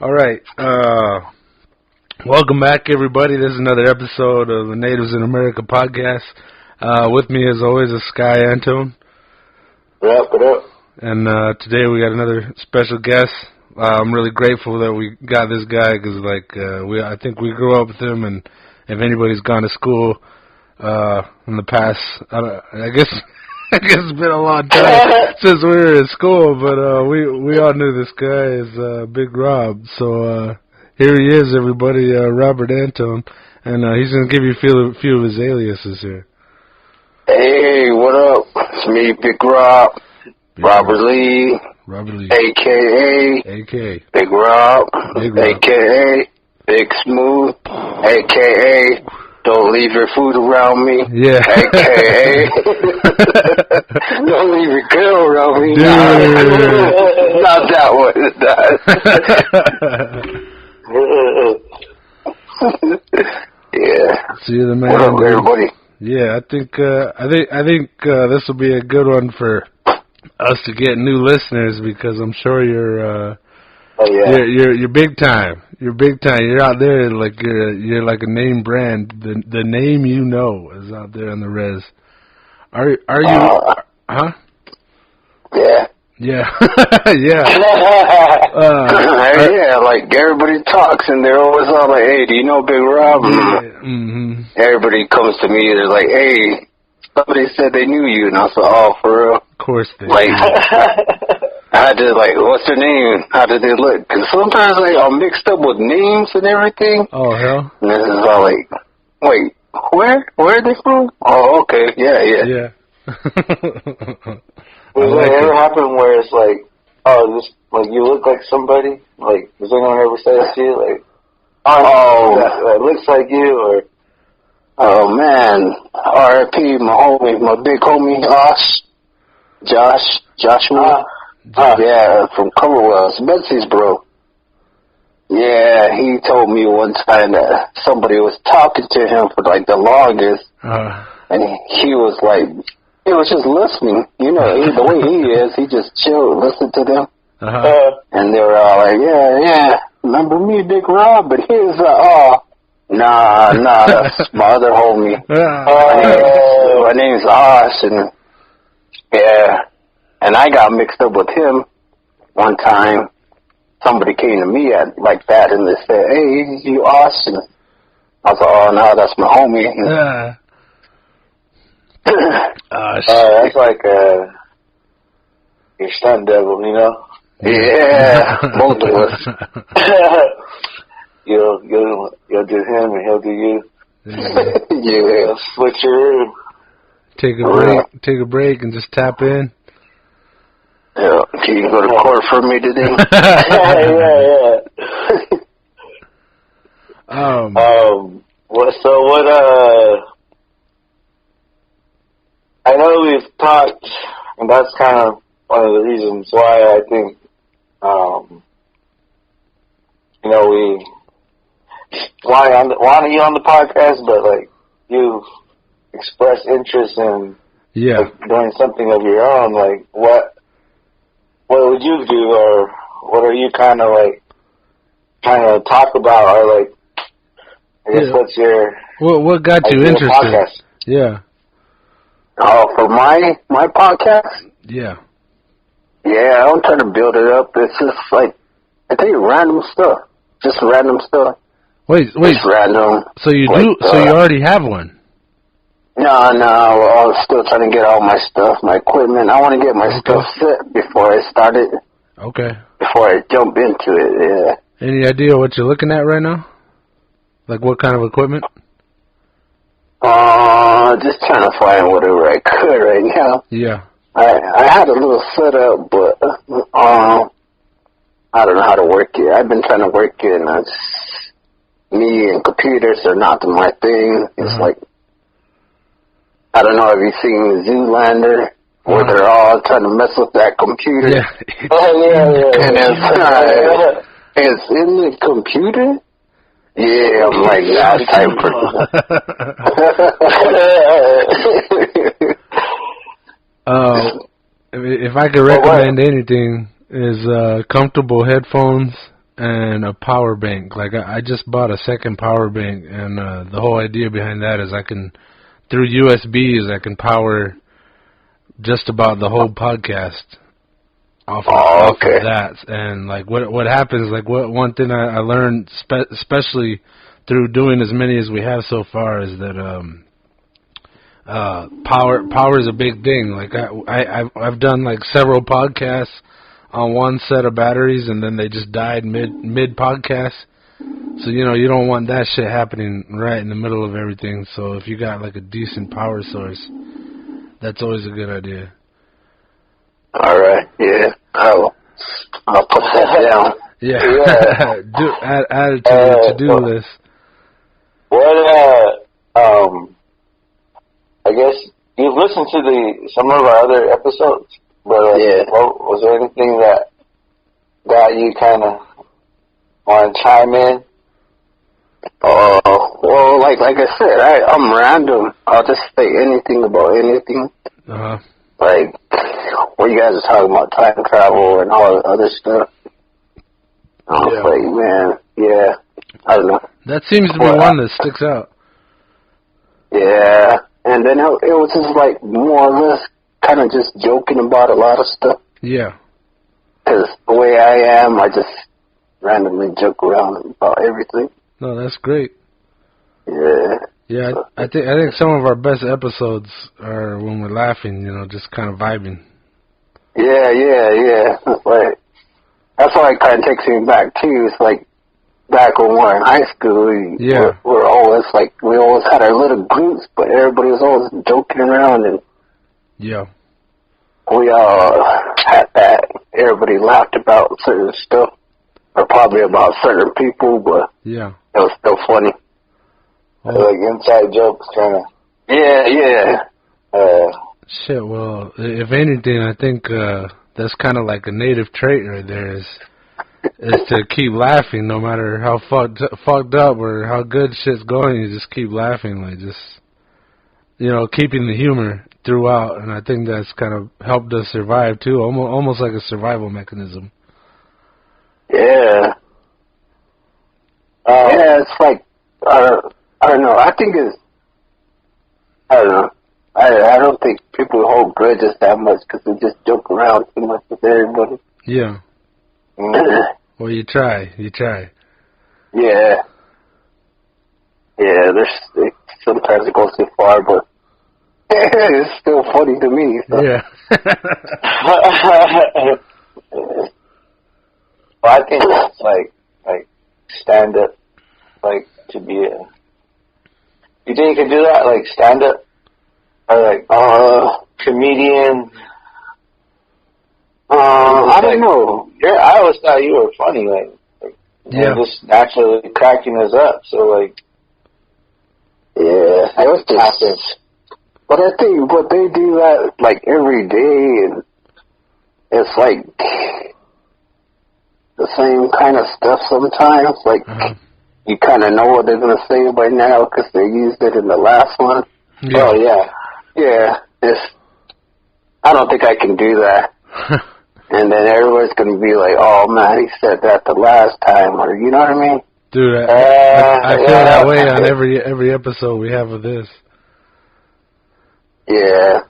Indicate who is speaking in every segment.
Speaker 1: All right. Welcome back, everybody. This is another episode of the Natives in America podcast. With me, as always, is Sky Antone.
Speaker 2: What up?
Speaker 1: And today we got another special guest. I'm really grateful that we got this guy because, I think we grew up with him, and if anybody's gone to school in the past, I guess it's been a long time since we were in school, but we all knew this guy is Big Rob. So here he is, everybody, Robert Antone, and he's going to give you a few of his aliases here.
Speaker 2: Hey, what up? It's me, Big Rob. Robert Lee, a.k.a. Big Rob, a.k.a. Big Smooth, a.k.a. Don't leave your food around me, a.k.a. Don't leave your girl around me. Not that one. Yeah.
Speaker 1: See you, the man.
Speaker 2: What up, everybody?
Speaker 1: Yeah, I think this will be a good one for us to get new listeners because I'm sure you're big time. You're big time. You're out there like you're like a name brand. The name you know is out there on the res. Are you? Huh?
Speaker 2: Yeah.
Speaker 1: Yeah. Yeah.
Speaker 2: Yeah, like everybody talks and they're always all like, "Hey, do you know Big Rob?"
Speaker 1: Mm-hmm.
Speaker 2: Everybody comes to me. They're like, "Hey, somebody said they knew you," and I said, "Oh, for real?"
Speaker 1: Of course they.
Speaker 2: Like, I had to what's their name? How did they look? Because sometimes I'm mixed up with names and everything.
Speaker 1: Oh hell.
Speaker 2: And this is all like, wait, where are they from? Oh, okay, yeah.
Speaker 1: Yeah.
Speaker 3: Does it ever happen where it's like, oh, this you look like somebody? Like, does anyone ever say that to you? Like, that looks like you, or?
Speaker 2: Oh man, R.I.P. my big homie, Joshua. Yeah, from Coverwells, Betsy's bro. Yeah, he told me one time that somebody was talking to him for the longest, and he was just listening. You know, the way he is, he just chilled, listened to them, and they were all like, yeah, remember me, Big Rob? But he was nah, that's my other homie. My name's Osh, and and I got mixed up with him one time. Somebody came to me like that, and they said, "Hey, you Osh?" And I was like, "Oh no, that's my homie."
Speaker 3: That's like your stunt devil, you know?
Speaker 2: Yeah, both of us.
Speaker 3: You'll do him and he'll do you.
Speaker 2: Yeah,
Speaker 3: switcheroo.
Speaker 1: Take a break, and just tap in.
Speaker 2: Yeah, can you go to court for me today?
Speaker 3: Yeah. I know we've talked, and that's kind of one of the reasons why I think, we want you on the podcast, but you've expressed interest in doing something of your own. Like, what would you do, or what are you kind of talk about, or I guess what's your
Speaker 1: what got you interested?
Speaker 3: Podcast?
Speaker 1: Yeah.
Speaker 2: Oh, for my podcast?
Speaker 1: Yeah.
Speaker 2: Yeah, I'm trying to build it up. It's just I tell you, random stuff. Just random stuff.
Speaker 1: Wait.
Speaker 2: Just random.
Speaker 1: So you do? So you already have one?
Speaker 2: No. I'm still trying to get all my stuff, my equipment. I want to get my stuff set before I start it.
Speaker 1: Okay.
Speaker 2: Before I jump into it, yeah.
Speaker 1: Any idea what you're looking at right now? Like what kind of equipment?
Speaker 2: Just trying to find whatever I could right now.
Speaker 1: Yeah.
Speaker 2: I had a little setup, but I don't know how to work it. I've been trying to work it, and me and computers are not my thing. It's I don't know if you've seen Zoolander, where they're all trying to mess with that computer.
Speaker 1: Yeah.
Speaker 2: And it's in the computer? Yeah, I'm like that type
Speaker 1: person. If I could recommend anything, is comfortable headphones and a power bank. Like I just bought a second power bank, and the whole idea behind that is I can, through USBs, I can power just about the whole podcast off of that. And like what happens, like one thing I learned, especially through doing as many as we have so far, is that power is a big thing. Like I've done like several podcasts on one set of batteries, and then they just died mid podcast. So you don't want that shit happening right in the middle of everything. So if you got like a decent power source, that's always a good idea.
Speaker 2: All right, yeah, I'll put that down.
Speaker 1: Yeah, add it to the to-do list.
Speaker 3: What I guess you've listened to some of our other episodes, but was there anything that got you kind of want to chime in?
Speaker 2: Well, like I said, I'm random. I'll just say anything about anything. Like, what you guys are talking about, time travel and all the other stuff. I was like, man, I don't know.
Speaker 1: That seems to be one that sticks out.
Speaker 2: Yeah, and then it was just like more or less kind of just joking about a lot of stuff. Yeah. Because the way I am, I just randomly joke around about everything.
Speaker 1: No, that's great.
Speaker 2: Yeah.
Speaker 1: Yeah, I think some of our best episodes are when we're laughing, just kind of vibing.
Speaker 2: Yeah. Like, that's why it kind of takes me back, too. It's like, back when we were in high school, we're always, like, we always had our little groups, but everybody was always joking around, and we all had that. Everybody laughed about certain stuff, or probably about certain people, but it was still funny.
Speaker 3: Like inside jokes, kind of.
Speaker 2: Yeah.
Speaker 1: Shit, well, if anything, I think that's kind of like a native trait right there, is to keep laughing no matter how fucked up or how good shit's going. You just keep laughing, like just, keeping the humor throughout. And I think that's kind of helped us survive, too, almost like a survival mechanism.
Speaker 2: Yeah. It's like, I don't know. I think I don't know. I don't think people hold grudges that much because they just joke around too much with everybody.
Speaker 1: Yeah. Well, you try.
Speaker 2: Yeah. Sometimes it goes too far, but it's still funny to me. So.
Speaker 1: Yeah.
Speaker 3: Well, I think it's like stand up, like to be a. You think you can do that, like stand up, or like comedian?
Speaker 2: I don't know.
Speaker 3: Yeah, I always thought you were funny, like just naturally cracking us up. So like,
Speaker 2: it was just. But I think what they do that like every day, and it's like the same kind of stuff sometimes. Like you kind of know what they're gonna say by now because they used it in the last one.
Speaker 1: Yeah.
Speaker 2: Oh yeah. I don't think I can do that. And then everybody's gonna be like, "Oh man, he said that the last time," or you know what I mean?
Speaker 1: Dude, I feel that way on every episode we have of this.
Speaker 2: Yeah.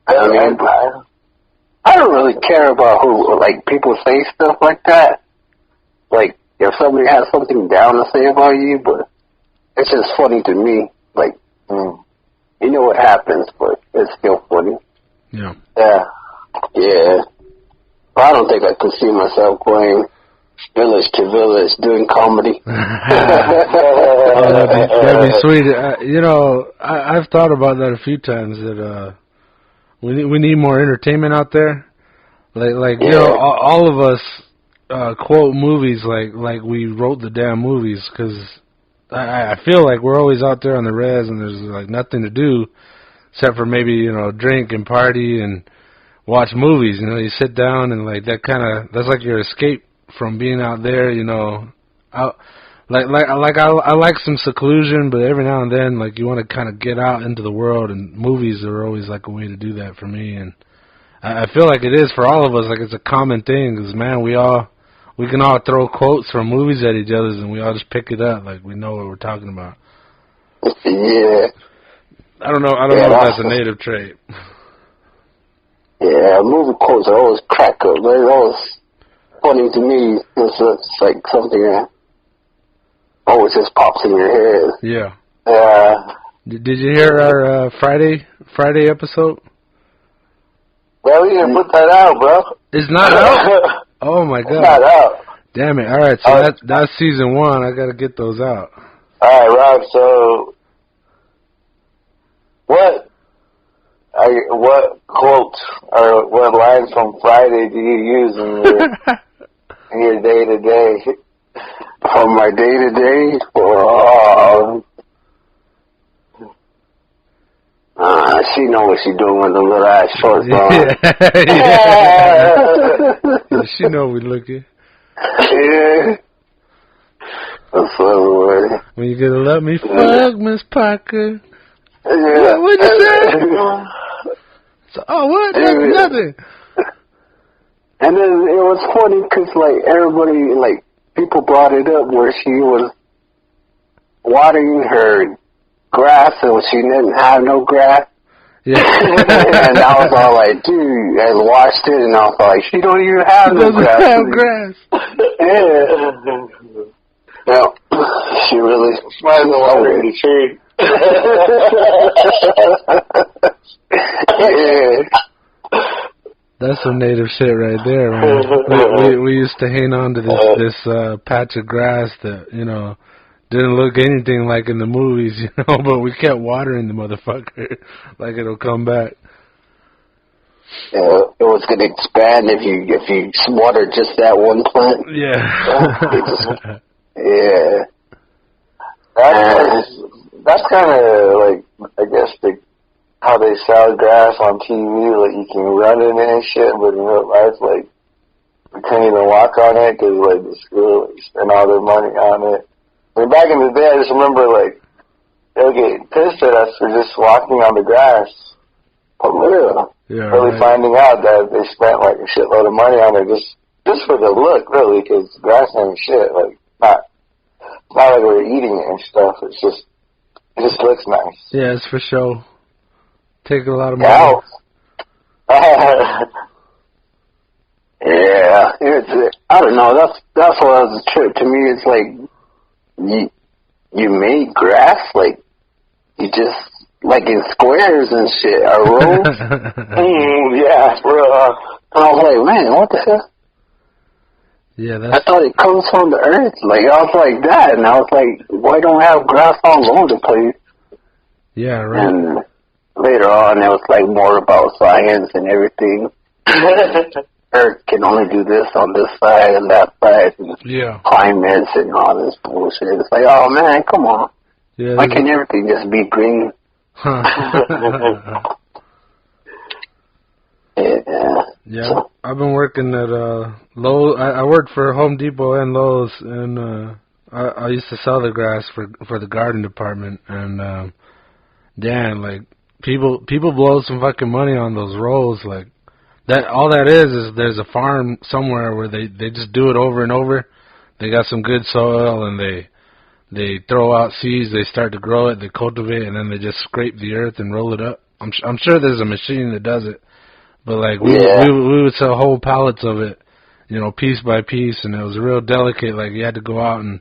Speaker 2: I mean, I don't really care about who, like, people say stuff like that. Like, if somebody has something down to say about you, but it's just funny to me. Like, you know what happens, but it's still funny.
Speaker 1: Yeah.
Speaker 2: Yeah. But I don't think I could see myself going village to village doing comedy.
Speaker 1: That'd be sweet. I've thought about that a few times, that we need more entertainment out there. Like all of us quote movies like we wrote the damn movies, because I feel like we're always out there on the res and there's like nothing to do except for maybe drink and party and watch movies. You sit down and like that's like your escape from being out there. I like some seclusion, but every now and then, like, you want to kind of get out into the world, and movies are always like a way to do that for me. And I feel like it is for all of us. Like, it's a common thing, because man, we all we can all throw quotes from movies at each other, and we all just pick it up, like we know what we're talking about.
Speaker 2: Yeah.
Speaker 1: I don't know if that's a native trait.
Speaker 2: Yeah, movie quotes are always crack up. They're always funny to me. It's like something that always just pops in your head.
Speaker 1: Yeah.
Speaker 2: Yeah.
Speaker 1: Did you hear our Friday episode?
Speaker 3: Well, we didn't put that out, bro.
Speaker 1: It's not out? Oh, my God.
Speaker 3: It's not out.
Speaker 1: Damn it. All right, so that's season 1. I got to get those out.
Speaker 3: All right, Rob, so what quotes or what lines from Friday do you use in your day-to-day?
Speaker 2: From my day-to-day? She know what she doing with the little ass shorts on.
Speaker 1: Yeah, she know we looking.
Speaker 2: Yeah. That's what.
Speaker 1: When you gonna let me fuck, Miss Parker?
Speaker 2: Yeah.
Speaker 1: What'd you say? So, what? Nothing.
Speaker 2: And then it was funny because, like, everybody, like, people brought it up where she was watering her grass and she didn't have no grass.
Speaker 1: Yeah.
Speaker 2: And I was all like, dude, I watched it and I was like, she don't even have no grass.
Speaker 1: Have grass.
Speaker 2: Yeah. Yeah. She really
Speaker 3: smiles the water in the tree.
Speaker 2: Yeah.
Speaker 1: That's some native shit right there, man. We used to hang on to this patch of grass that, you know, didn't look anything like in the movies, you know, but we kept watering the motherfucker like it'll come back.
Speaker 2: Yeah, it was gonna expand if you watered just that one plant.
Speaker 1: Yeah.
Speaker 2: Yeah.
Speaker 3: That's kind of like, I guess, how they sell grass on TV. Like, you can run in it and shit, but in real life, like, you can't even walk on it because, like, the school spend all their money on it. I mean, back in the day, I just remember, like, they would get pissed at us for just walking on the grass. For real.
Speaker 1: Yeah,
Speaker 3: really
Speaker 1: right.
Speaker 3: finding out that they spent, like, a shitload of money on it just for the look, really, because grass ain't shit. Like, it's not like we're eating it and stuff. It just looks nice.
Speaker 1: Yeah, it's for show. Taking a lot of money.
Speaker 2: Yeah, I don't know. That's what was a trip to me. It's like you made grass, like you just like in squares and shit, or rows.
Speaker 3: Yeah, bro.
Speaker 2: And I was like, man, what the hell?
Speaker 1: Yeah,
Speaker 2: I thought it comes from the earth. Like, I was like that, and I was like, why don't I have grass all over the place?
Speaker 1: Yeah, right.
Speaker 2: And later on, it was like more about science and everything. Earth can only do this on this side and that side, and climates and all this bullshit. It's like, oh man, come on.
Speaker 1: Yeah,
Speaker 2: why can't everything just be green?
Speaker 1: Yeah, so. I've been working at Lowe's. I worked for Home Depot and Lowe's, and I used to sell the grass for the garden department. And damn, like people blow some fucking money on those rows. Like that, all that is there's a farm somewhere where they just do it over and over. They got some good soil, and they throw out seeds. They start to grow it. They cultivate, and then they just scrape the earth and roll it up. I'm sure there's a machine that does it. But, like, we would sell whole pallets of it, you know, piece by piece, and it was real delicate. Like, you had to go out and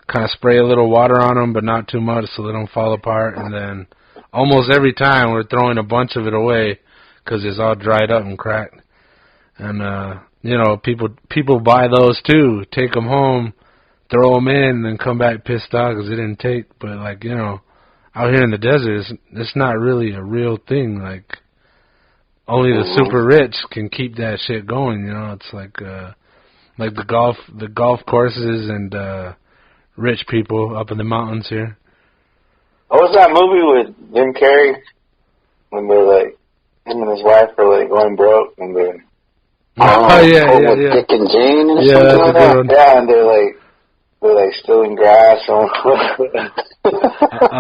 Speaker 1: kind of spray a little water on them, but not too much so they don't fall apart. And then almost every time we're throwing a bunch of it away because it's all dried up and cracked. And, you know, people buy those, too, take them home, throw them in, and then come back pissed off because it didn't take. But, like, you know, out here in the desert, it's not really a real thing, like... Only the super rich can keep that shit going, you know. It's like the golf courses and rich people up in the mountains here.
Speaker 3: What was that movie with Jim Carrey when they're like him and his wife are like going broke and they're
Speaker 2: Dick and Jane or something like that?
Speaker 3: Yeah, and they're like stealing grass.
Speaker 1: I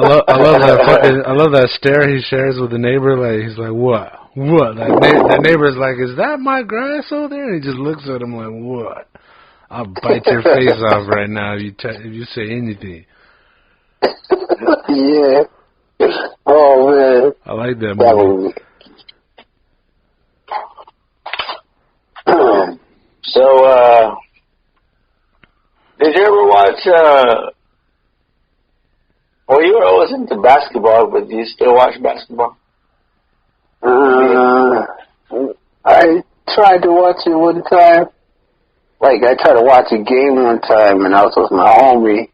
Speaker 1: love that stare he shares with the neighbor. Like he's like, what? Like the neighbor's like, is that my grass over there? And he just looks at him like, what? I'll bite your face off right now if you say anything.
Speaker 2: Yeah. Oh, man.
Speaker 1: I like that movie.
Speaker 3: So, did you ever watch, well, you were always into basketball, but do you still watch basketball?
Speaker 2: I tried to watch it one time. Like, I tried to watch a game one time, and I was with my homie.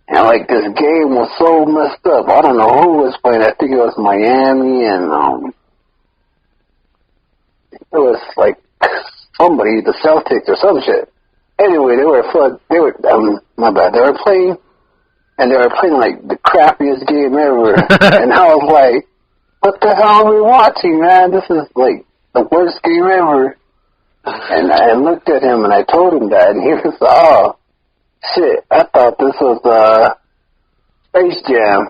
Speaker 2: And, like, this game was so messed up. I don't know who was playing. I think it was Miami, and, it was, like, somebody, the Celtics or some shit. Anyway, they were playing, and they were playing, like, the crappiest game ever. And I was like, what the hell are we watching, man? This is, like, the worst game ever. And I looked at him, and I told him that, and he was, oh, shit, I thought this was, Space Jam.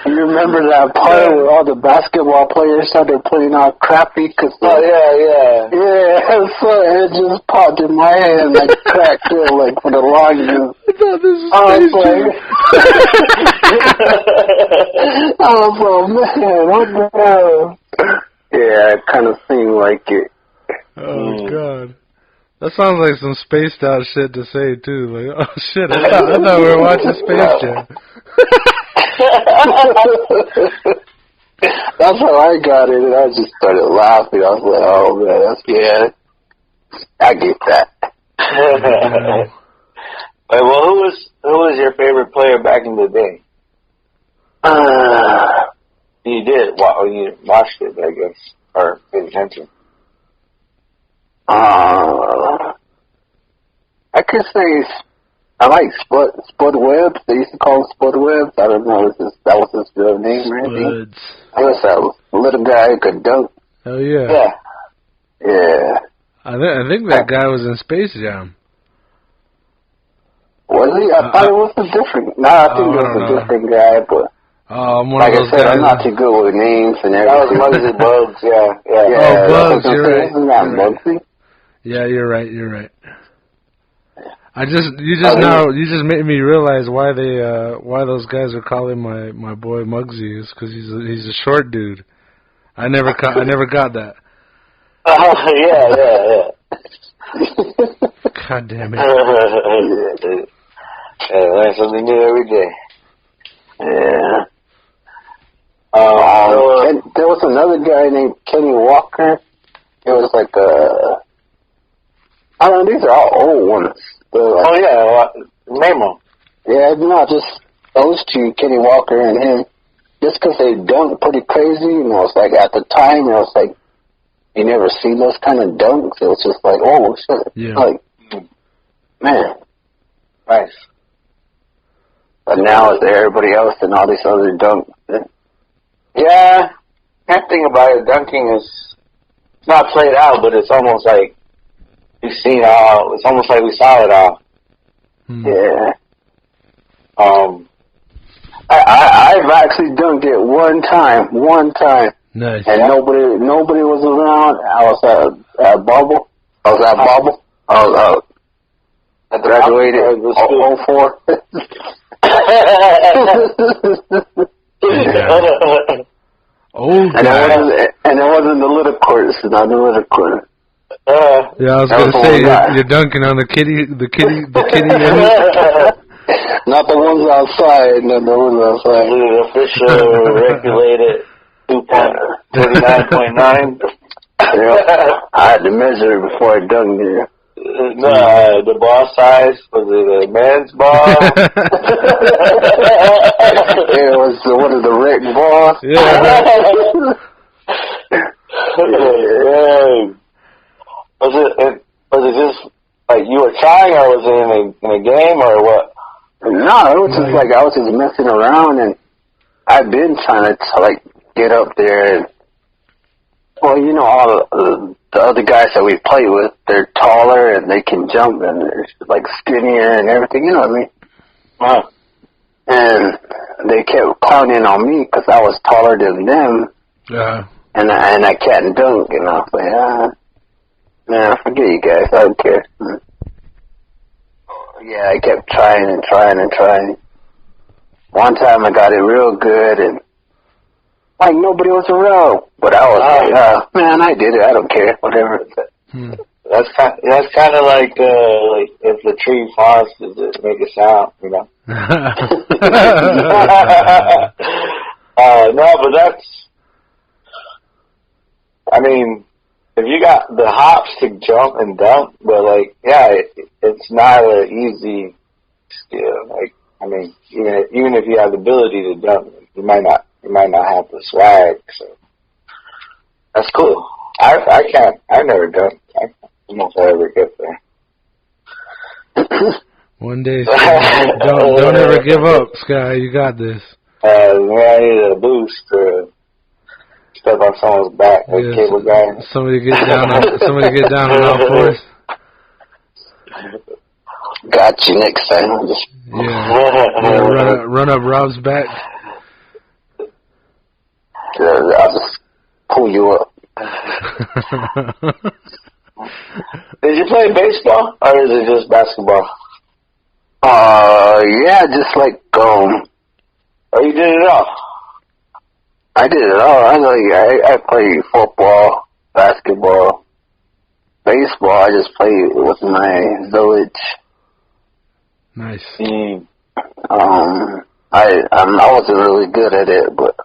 Speaker 2: You remember that part where all the basketball players started playing all crappy? Yeah, so it just popped in my head and I cracked it like for the longest. I was like, man, what the hell? Yeah, it kind of seemed like it.
Speaker 1: Oh, God. That sounds like some spaced out shit to say, too. Like, oh, shit, I thought we were watching Space Jam.
Speaker 2: That's how I got it, and I just started laughing. I was like, oh, man, I get that.
Speaker 3: Well, who was your favorite player back in the day? You did. Well, you watched it, I guess, or paid attention.
Speaker 2: I could say I like Spud Webb. They used to call him Spud Webb. I don't know if that was his real name or anything. I was a little guy who could dunk.
Speaker 1: Oh, yeah.
Speaker 2: Yeah.
Speaker 1: I think that guy was in Space Jam.
Speaker 2: Was he? I thought it was a different... No, I think it was a different guy, but... like I said, I'm not too good with names and everything.
Speaker 3: That was Muggsy Bogues, yeah.
Speaker 2: Oh,
Speaker 1: Bugs, you're right.
Speaker 2: Isn't that Muggsy?
Speaker 1: Yeah, you're right. You just made me realize why those guys are calling my boy Muggsy is because he's a short dude. I never got that.
Speaker 3: Yeah.
Speaker 1: God damn it.
Speaker 3: Learn something new every day.
Speaker 2: Yeah. And there was another guy named Kenny Walker. It was like I don't know, these are all old ones.
Speaker 3: Name them.
Speaker 2: Yeah, no, just those two, Kenny Walker and him. Just because they dunked pretty crazy, you know, it's like at the time, it was like, you never seen those kind of dunks. It was just like, oh, shit.
Speaker 1: Yeah.
Speaker 2: Like, man.
Speaker 3: Nice.
Speaker 2: But now it's everybody else and all these other dunks.
Speaker 3: Yeah. Can't think about it. Dunking is, it's not played out, but it's almost like we've seen it all. It's almost like we saw it all.
Speaker 2: Yeah. I've actually dunked it one time.
Speaker 1: Nice.
Speaker 2: And nobody was around. I was at Bubble. I was I graduated in 04.
Speaker 1: Old
Speaker 2: and
Speaker 1: guy.
Speaker 2: It wasn't the little courts, not the little court.
Speaker 1: Yeah, I was gonna say you're dunking on the kitty.
Speaker 2: Not the ones outside. Not the ones outside.
Speaker 3: The official regulated 2.39.9.
Speaker 2: I had to measure it before I dunked it.
Speaker 3: The ball size, was it a man's ball?
Speaker 2: It was one of the Rick balls.
Speaker 1: Yeah.
Speaker 3: Was it just like you were trying, or was it in a game, or what?
Speaker 2: No, it was just like I was just messing around, and I've been trying to like get up there. And, well, you know, all the other guys that we play with, they're taller and they can jump and they're like skinnier and everything. You know what I mean? And they kept clowning on me because I was taller than them.
Speaker 1: Yeah.
Speaker 2: And I can't dunk, and I was like, Man, forget you guys. I don't care. Yeah, I kept trying and trying and trying. One time I got it real good, and like nobody was around. But I was like, man, I did it. I don't care. Whatever.
Speaker 3: That's kind of like if the tree falls, does it make a sound? You know. No, but that's. I mean, if you got the hops to jump and dunk, but like, yeah, it's not an easy skill. Like, I mean, even if you have the ability to dunk, you might not have the swag. So that's cool. I can't. I never dunked. I don't know if I ever get there.
Speaker 1: One day, Sky, don't ever give up, Sky. You got this.
Speaker 3: I need a boost to step on someone's back, like cable guy.
Speaker 1: Somebody get down on all fours.
Speaker 2: Got you next time.
Speaker 1: Yeah, run up Rob's back.
Speaker 2: I'll just pull you up.
Speaker 3: Did you play baseball, or is it just basketball?
Speaker 2: Yeah, just like,
Speaker 3: oh, you did it all?
Speaker 2: I did it all. I play football, basketball, baseball. I just play with my village.
Speaker 1: Nice.
Speaker 2: I wasn't really good at it, but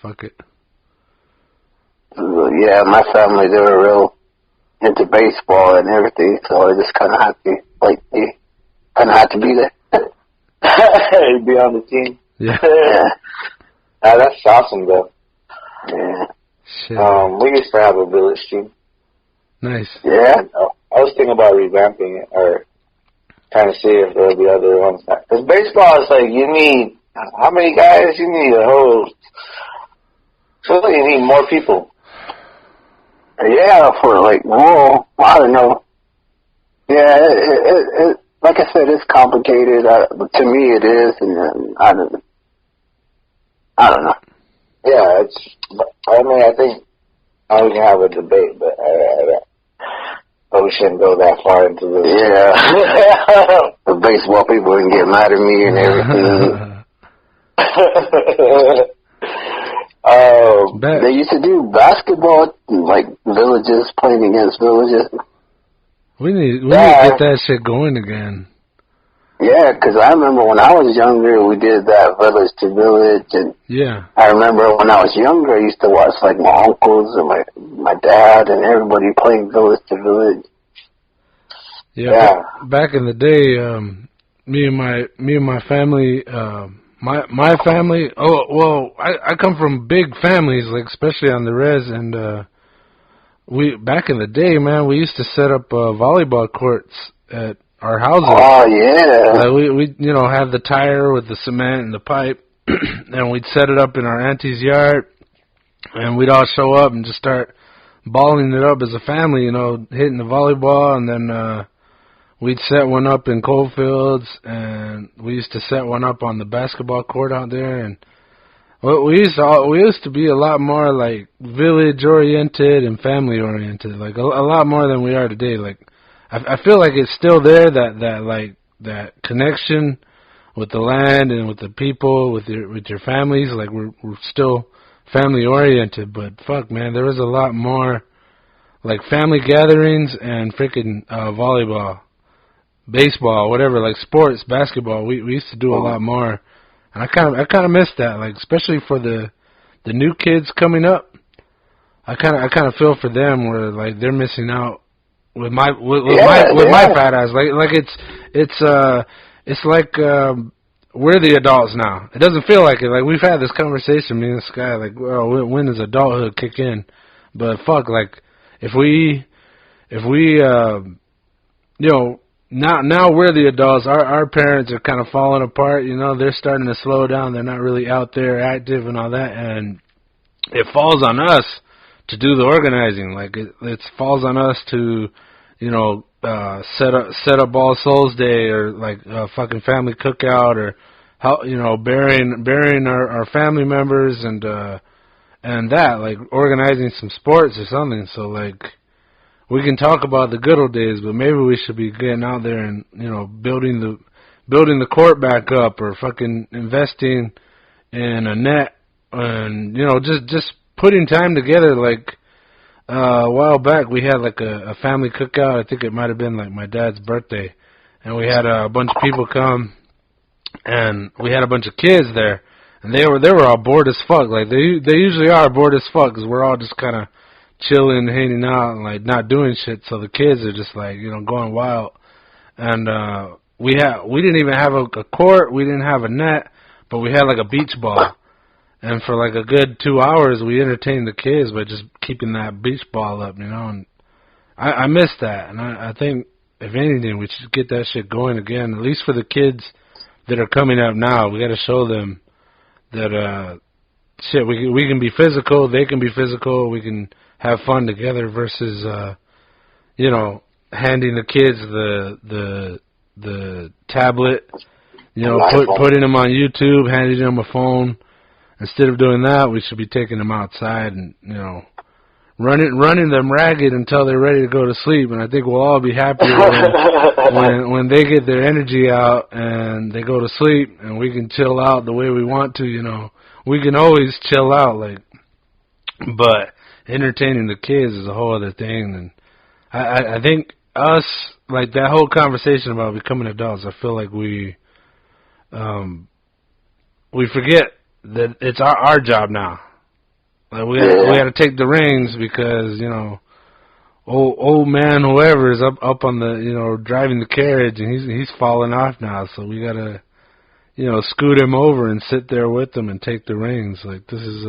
Speaker 1: fuck it.
Speaker 2: Yeah, my family, they were real into baseball and everything, so I just kind of had to, be there.
Speaker 3: Be on the team.
Speaker 1: Yeah.
Speaker 3: That's awesome, though.
Speaker 2: Yeah.
Speaker 1: Shit.
Speaker 3: We used to have a village team.
Speaker 1: Nice.
Speaker 2: Yeah.
Speaker 3: I was thinking about revamping it, or trying to see if there'll be other ones. Because baseball is like, you need, how many guys? You need a whole, so you need more people.
Speaker 2: Yeah, for like, well, I don't know. Yeah, it like I said, it's complicated. To me, it is, and I don't know.
Speaker 3: Yeah, I think we can have a debate, but we shouldn't go that far into the.
Speaker 2: Yeah, the baseball people can get mad at me and everything. They used to do basketball, like villages playing against villages.
Speaker 1: We need to get that shit going again.
Speaker 2: Yeah, because I remember when I was younger, we did that village to village, and
Speaker 1: yeah,
Speaker 2: I remember when I was younger, I used to watch like my uncles and my dad and everybody playing village to village.
Speaker 1: Yeah. Back in the day, me and my family, my family. Oh well, I come from big families, like especially on the res, and we back in the day, man, we used to set up volleyball courts at our houses.
Speaker 2: Oh yeah.
Speaker 1: We have the tire with the cement and the pipe, and we'd set it up in our auntie's yard, and we'd all show up and just start balling it up as a family, hitting the volleyball, and then we'd set one up in Coalfields, and we used to set one up on the basketball court out there, and we used to be a lot more like village oriented and family oriented, like a lot more than we are today. Like I feel like it's still there, that connection with the land and with the people, with your families. Like we're still family oriented, but fuck, man, there was a lot more like family gatherings and freaking volleyball, baseball, whatever, like sports, basketball. We used to do a lot more, and I kind of miss that, like especially for the new kids coming up. I kind of feel for them where like they're missing out with my fat ass. Like it's like we're the adults now. It doesn't feel like it. Like we've had this conversation, me and this guy, like, well, when does adulthood kick in? But fuck, like if we now we're the adults. Our parents are kind of falling apart. They're starting to slow down. They're not really out there active and all that, and it falls on us to do the organizing. Like it falls on us to, set up All Souls Day, or like a fucking family cookout, or how burying our family members, and that, like organizing some sports or something. So like we can talk about the good old days, but maybe we should be getting out there and, building the court back up, or fucking investing in a net, and, just putting time together. Like, a while back, we had like a family cookout. I think it might have been like my dad's birthday, and we had a bunch of people come, and we had a bunch of kids there, and they were all bored as fuck. Like, they usually are bored as fuck, because we're all just kind of chilling, hanging out, and like not doing shit. So the kids are just like, going wild. And we didn't even have a court, we didn't have a net, but we had like a beach ball. And for like a good 2 hours, we entertained the kids by just keeping that beach ball up, And I miss that, and I think if anything, we should get that shit going again. At least for the kids that are coming up now, we got to show them that shit, we can be physical, they can be physical, we can have fun together, versus handing the kids the tablet, putting them on YouTube, handing them a phone. Instead of doing that, we should be taking them outside and running them ragged until they're ready to go to sleep. And I think we'll all be happier when they get their energy out and they go to sleep, and we can chill out the way we want to. We can always chill out, but entertaining the kids is a whole other thing. And I think us, like, that whole conversation about becoming adults, I feel like we forget that it's our job now. Like, we got to take the reins, because old man whoever is up on the driving the carriage, and he's falling off now. So we gotta scoot him over and sit there with him and take the reins. Like, this is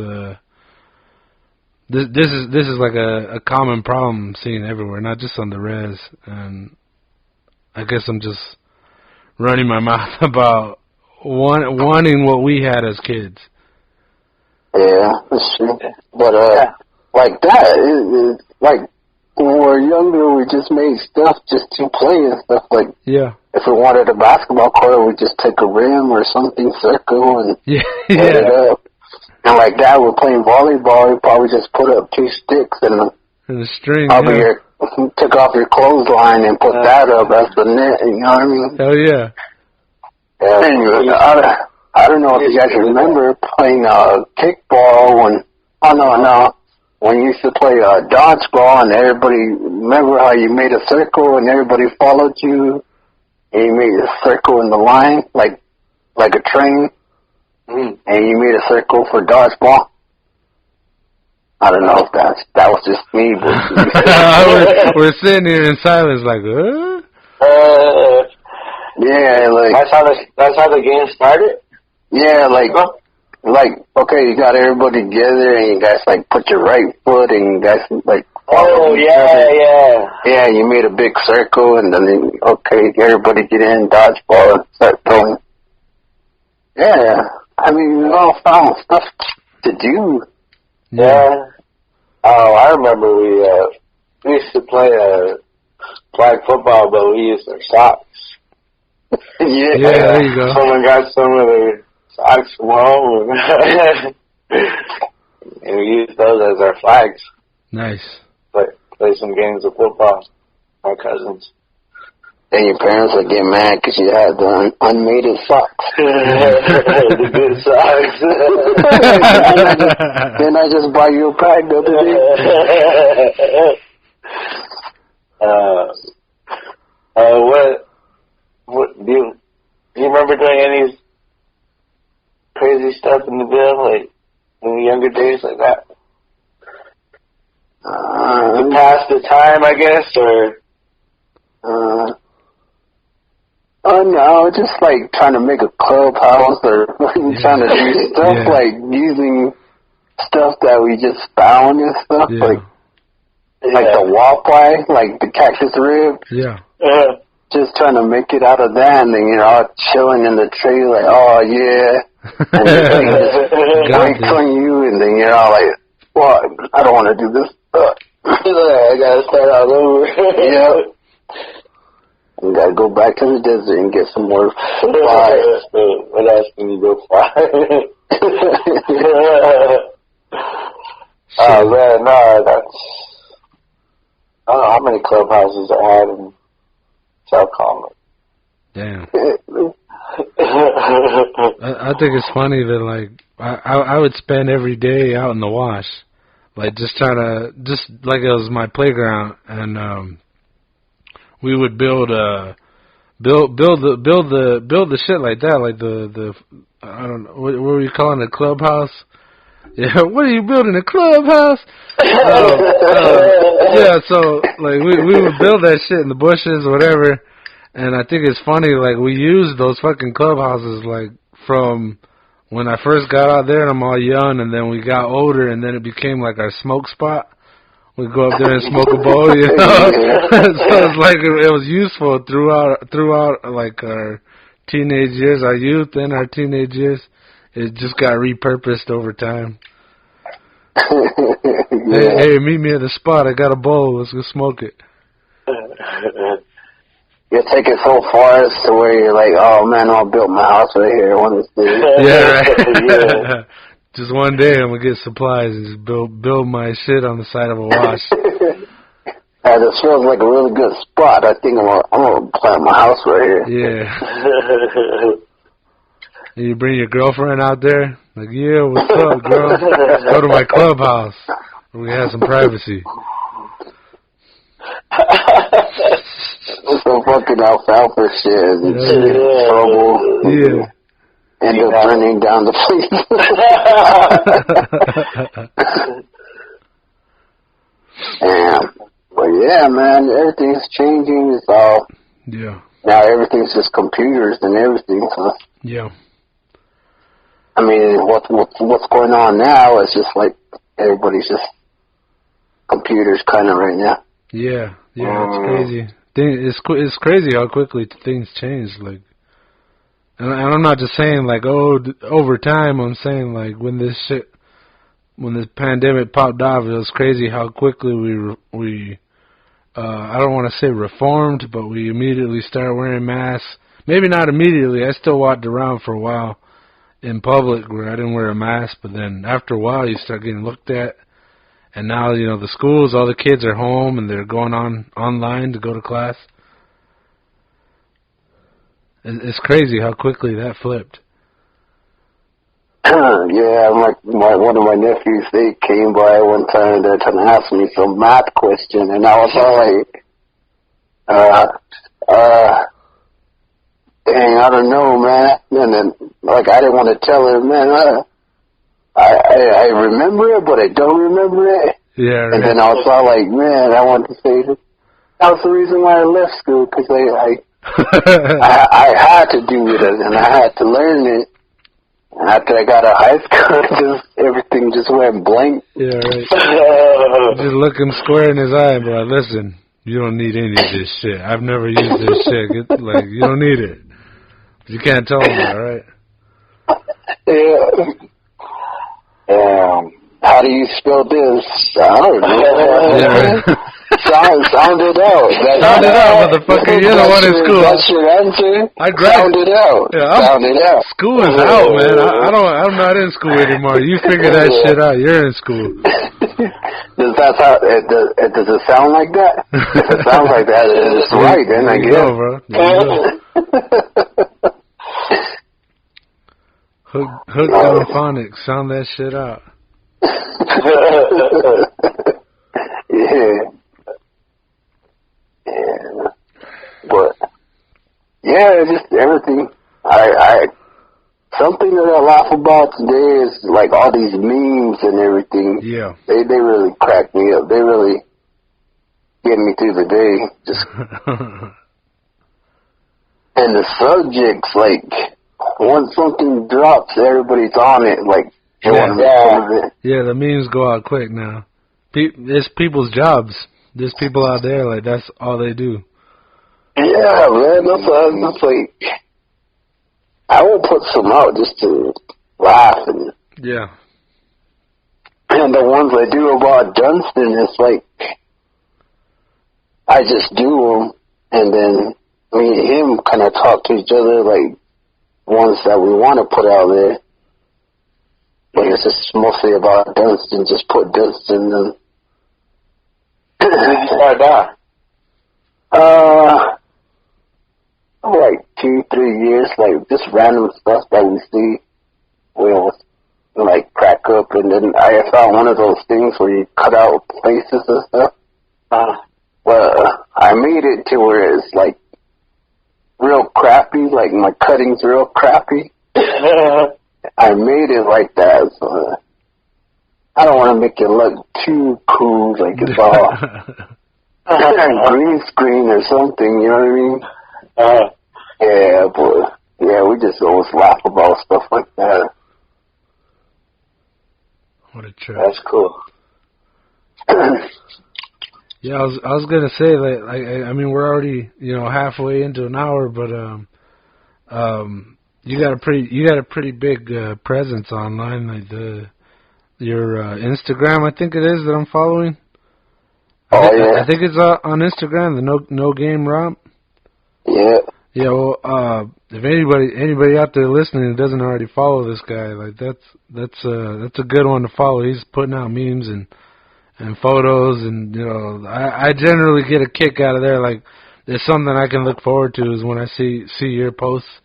Speaker 1: like a common problem seen everywhere, not just on the res. And I guess I'm just running my mouth about wanting what we had as kids.
Speaker 2: Yeah, that's true. But like that, like when we were younger, we just made stuff just to play and stuff. Like, if we wanted a basketball court, we'd just take a rim or something, circle, and set it up. And like that, we're playing volleyball. We probably just put up 2 sticks and
Speaker 1: a string.
Speaker 2: Took off your clothesline and put that up as the net. You know what I mean?
Speaker 1: Hell yeah.
Speaker 2: And I don't know if you guys remember playing kickball when you used to play dodgeball, and everybody, remember how you made a circle and everybody followed you, and you made a circle in the line like a train, and you made a circle for dodgeball. I don't know if that was just me, but
Speaker 1: we're sitting here in silence like,
Speaker 2: yeah, like
Speaker 3: that's how the game started.
Speaker 2: Yeah, like, okay, you got everybody together, and you guys, like, put your right foot, and you guys, like, yeah, you made a big circle, and then, okay, everybody get in, dodgeball, and start throwing. Yeah, I mean, we all found stuff to do.
Speaker 3: Yeah. Oh, I remember we used to play flag football, but we used our socks.
Speaker 1: Yeah, there you go.
Speaker 3: Someone got some of their socks from home, and we used those as our flags.
Speaker 1: Nice.
Speaker 3: Play some games of football. My cousins.
Speaker 2: And your parents would get mad because you had the unmated socks.
Speaker 3: The good socks.
Speaker 2: Didn't I just buy you a pack the other
Speaker 3: day? What do you remember doing any crazy stuff in the bill, like in the younger days, like that? To pass the time, I guess, or
Speaker 2: no, just like trying to make a clubhouse, or trying to do stuff like using stuff that we just found and stuff, like the walleye, like the cactus rib. Just trying to make it out of that, and then, chilling in the tree, like, oh, yeah. And then just waits on you, and then, like, well, I don't want to do this stuff. I got to start all over. You got to go back to the desert and get some more supplies.
Speaker 3: What else can you go fly? Oh, man, no, I don't know how many clubhouses I had in South Congress.
Speaker 1: Damn. I think it's funny that, like, I would spend every day out in the wash, like, just like it was my playground, and we would build the shit like that, like the I don't know, what were you calling it, clubhouse? Yeah, what are you building, a clubhouse? Yeah, so like we would build that shit in the bushes, whatever. And I think it's funny, like, we used those fucking clubhouses, like, from when I first got out there and I'm all young, and then we got older, and then it became, like, our smoke spot. We'd go up there and smoke a bowl, you know? So it's like it was useful throughout, like, our teenage years, our youth and our teenage years. It just got repurposed over time. Hey, meet me at the spot. I got a bowl. Let's go smoke it.
Speaker 2: You take it so far as to where you're like, oh man, I'll build my house right here one of these days.
Speaker 1: Yeah, right. Yeah. Just one day I'm gonna get supplies and just build my shit on the side of a wash.
Speaker 2: This feels like a really good spot. I think I'm gonna plant my house right here.
Speaker 1: Yeah. And you bring your girlfriend out there, like, yeah, what's up, girl? Go to my clubhouse where we have some privacy.
Speaker 2: Some fucking alfalfa shit and trouble.
Speaker 1: Yeah.
Speaker 2: End up burning down the place. Damn. But yeah, man, everything's changing. It's all.
Speaker 1: Yeah.
Speaker 2: Now everything's just computers and everything. So.
Speaker 1: Yeah.
Speaker 2: I mean, what's going on now is just like everybody's just computers kind of right now.
Speaker 1: Yeah. Yeah, it's crazy. It's crazy how quickly things change. Like, and I'm not just saying like, oh, over time. I'm saying like when this pandemic popped off, it was crazy how quickly we I don't want to say reformed, but we immediately started wearing masks. Maybe not immediately. I still walked around for a while in public where I didn't wear a mask, but then after a while you start getting looked at. And now, you know, the schools, all the kids are home and they're going online to go to class. It's crazy how quickly that flipped.
Speaker 2: Yeah, one of my nephews, they came by one time and they're trying to ask me some math question, and I was all like, dang, I don't know, man. And then, like, I didn't want to tell her, man, I remember it, but I don't remember it.
Speaker 1: Yeah, right.
Speaker 2: And then I was all like, man, I want to say that was the reason why I left school, because I had to do it, and I had to learn it. And after I got out of high school, everything just went blank.
Speaker 1: Yeah, right. Just look him square in his eye and be like, listen, you don't need any of this shit. I've never used this shit. You don't need it. You can't tell me, all right?
Speaker 2: Yeah. How do you spell this? I don't know.
Speaker 1: Yeah.
Speaker 2: Sound it out.
Speaker 1: Sound it out, motherfucker. You're the one in school.
Speaker 2: That's your answer?
Speaker 1: Sound
Speaker 2: it out.
Speaker 1: Yeah,
Speaker 2: sound it out.
Speaker 1: School is out, man. I'm not in school anymore. You figure that shit out. You're in school.
Speaker 2: Does it sound like that? If it sounds like that, it's right, then I guess.
Speaker 1: Bro. Hook down phonics. Sound that shit out.
Speaker 2: Yeah. But yeah, just everything. Something that I laugh about today is like all these memes and everything.
Speaker 1: Yeah.
Speaker 2: They really crack me up. They really get me through the day. Just and the subjects, like once something drops, everybody's on it. Like they want to make fun of it.
Speaker 1: Yeah, the memes go out quick now. It's people's jobs. There's people out there like that's all they do.
Speaker 2: Yeah, man. That's like I will put some out just to laugh and And the ones I do about Dunstan, it's like I just do them, and then me and him kind of talk to each other like ones that we want to put out there. But it's just mostly about Dunstan. Just put Dunstan
Speaker 3: did you start down?
Speaker 2: Like 2-3 years, like just random stuff that we see will like crack up, and then I found one of those things where you cut out faces and stuff. Well, I made it to where it's like real crappy, like my cutting's real crappy. I made it like that, so I don't want to make it look too cool, like it's all green screen or something, you know what I mean? Yeah, but yeah, we just always laugh about stuff like that.
Speaker 1: What a trip.
Speaker 3: That's cool.
Speaker 1: Yeah, I was gonna say, like I mean, we're already, halfway into an hour, but you got a pretty big presence online, like your Instagram, I think it is that I'm following. I think it's on Instagram, the no game romp.
Speaker 2: Yeah.
Speaker 1: Yeah, well, if anybody out there listening who doesn't already follow this guy, like that's a good one to follow. He's putting out memes and photos, and I generally get a kick out of there. Like, there's something I can look forward to is when I see your posts,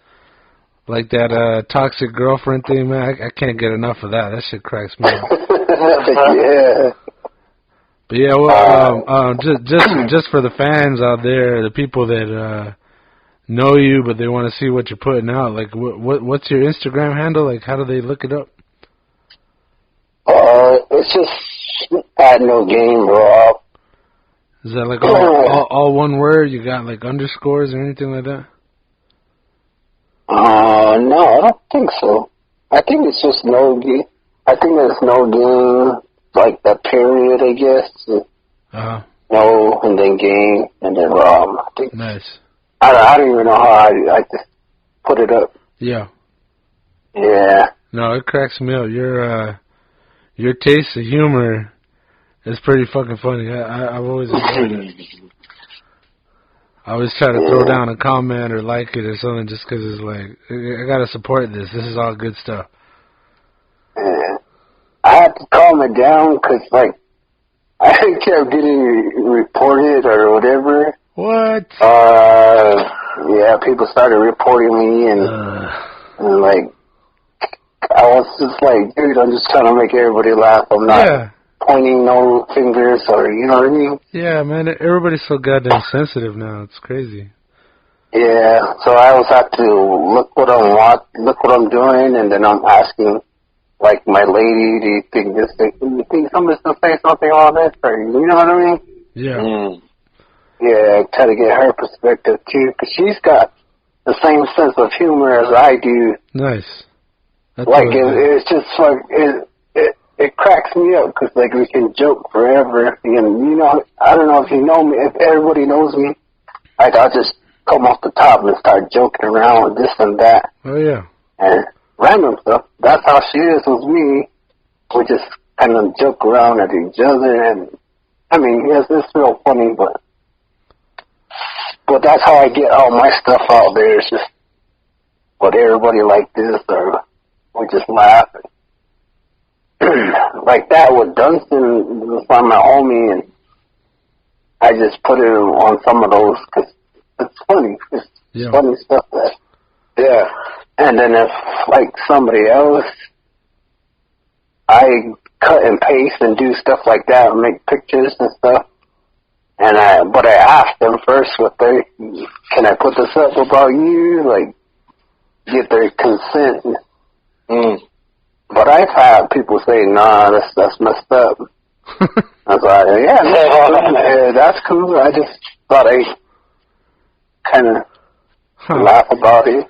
Speaker 1: like that toxic girlfriend thing, man. I can't get enough of that. That shit cracks me up.
Speaker 2: Yeah.
Speaker 1: But yeah, well, just for the fans out there, the people that know you, but they want to see what you're putting out. Like, what's your Instagram handle? Like, how do they look it up?
Speaker 2: It's just no game, bro.
Speaker 1: Is that like all one word? You got like underscores or anything like that?
Speaker 2: No, I don't think so. I think it's just no game. I think there's no game, like that period, I guess. No, and then game, and then I think.
Speaker 1: Nice.
Speaker 2: I don't even know how I just put it up.
Speaker 1: Yeah.
Speaker 2: Yeah.
Speaker 1: No, it cracks me up. Your taste of humor is pretty fucking funny. I've always enjoyed it. I always try to throw down a comment or like it or something just because it's like, I gotta support this. This is all good stuff.
Speaker 2: Yeah. I had to calm it down because, like, I kept getting reported or whatever.
Speaker 1: What?
Speaker 2: Yeah, people started reporting me and like, I was just like, dude, I'm just trying to make everybody laugh. I'm not pointing no fingers or, you know what I mean?
Speaker 1: Yeah, man, everybody's so goddamn sensitive now. It's crazy.
Speaker 2: Yeah, so I always have to look what I'm doing, and then I'm asking, like, my lady, do you think somebody's gonna say something on this, or you know what I mean?
Speaker 1: Yeah.
Speaker 2: Yeah, try to get her perspective too, because she's got the same sense of humor as I do.
Speaker 1: Nice. That's
Speaker 2: like it's just like it cracks me up because like we can joke forever, and I don't know if you know me, if everybody knows me, like I'll just come off the top and start joking around with this and that.
Speaker 1: Oh yeah.
Speaker 2: And random stuff. That's how she is with me. We just kind of joke around at each other, and I mean, yes, it's real funny, but that's how I get all my stuff out there. It's just what everybody like this, or we just laugh. Like that with Dunstan, was on my homie, and I just put it on some of those because it's funny. It's funny stuff. And then if like somebody else, I cut and paste and do stuff like that and make pictures and stuff. But I asked them first can I put this up about you? Like, get their consent. But I've had people say, nah, that's messed up. I was like, yeah, that's cool. I just thought I kind of laugh about it.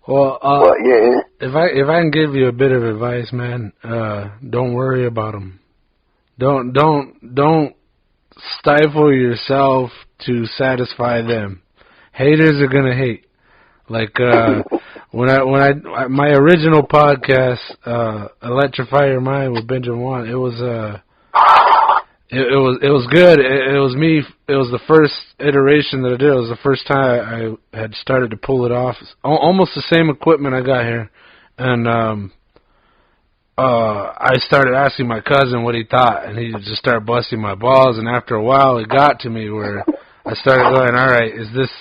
Speaker 1: Well,
Speaker 2: but yeah.
Speaker 1: If I can give you a bit of advice, man, don't worry about them. Don't stifle yourself to satisfy them. Haters are gonna hate. Like when I my original podcast, Electrify Your Mind with Benjamin Wan, it was good. It was me. It was the first iteration that I did. It was the first time I had started to pull it off. Almost the same equipment I got here, and I started asking my cousin what he thought, and he just started busting my balls. And after a while, it got to me where I started going, all right, is this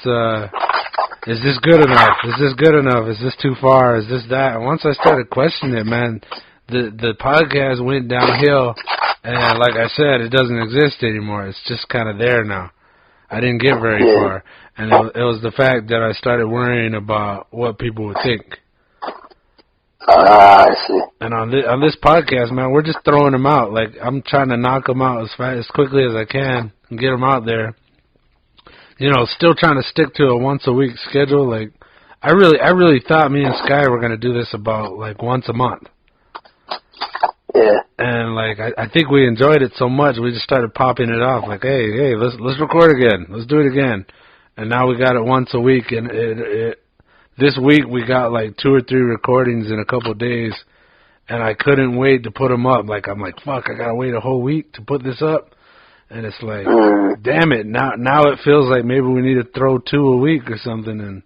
Speaker 1: good enough? Is this good enough? Is this too far? Is this that? And once I started questioning it, man, the podcast went downhill. And like I said, it doesn't exist anymore. It's just kind of there now. I didn't get very far. And it was the fact that I started worrying about what people would think.
Speaker 2: I see.
Speaker 1: And on this podcast, man, we're just throwing them out. Like, I'm trying to knock them out as quickly as I can and get them out there. You know, still trying to stick to a once-a-week schedule. Like, I really thought me and Sky were going to do this about, like, once a month.
Speaker 2: Yeah.
Speaker 1: And, like, I think we enjoyed it so much, we just started popping it off. Like, hey, let's record again. Let's do it again. And now we got it once a week, and this week we got like 2 or 3 recordings in a couple of days, and I couldn't wait to put them up. Like, I'm like, fuck, I gotta wait a whole week to put this up, and it's like, damn it, now it feels like maybe we need to throw 2 a week or something, and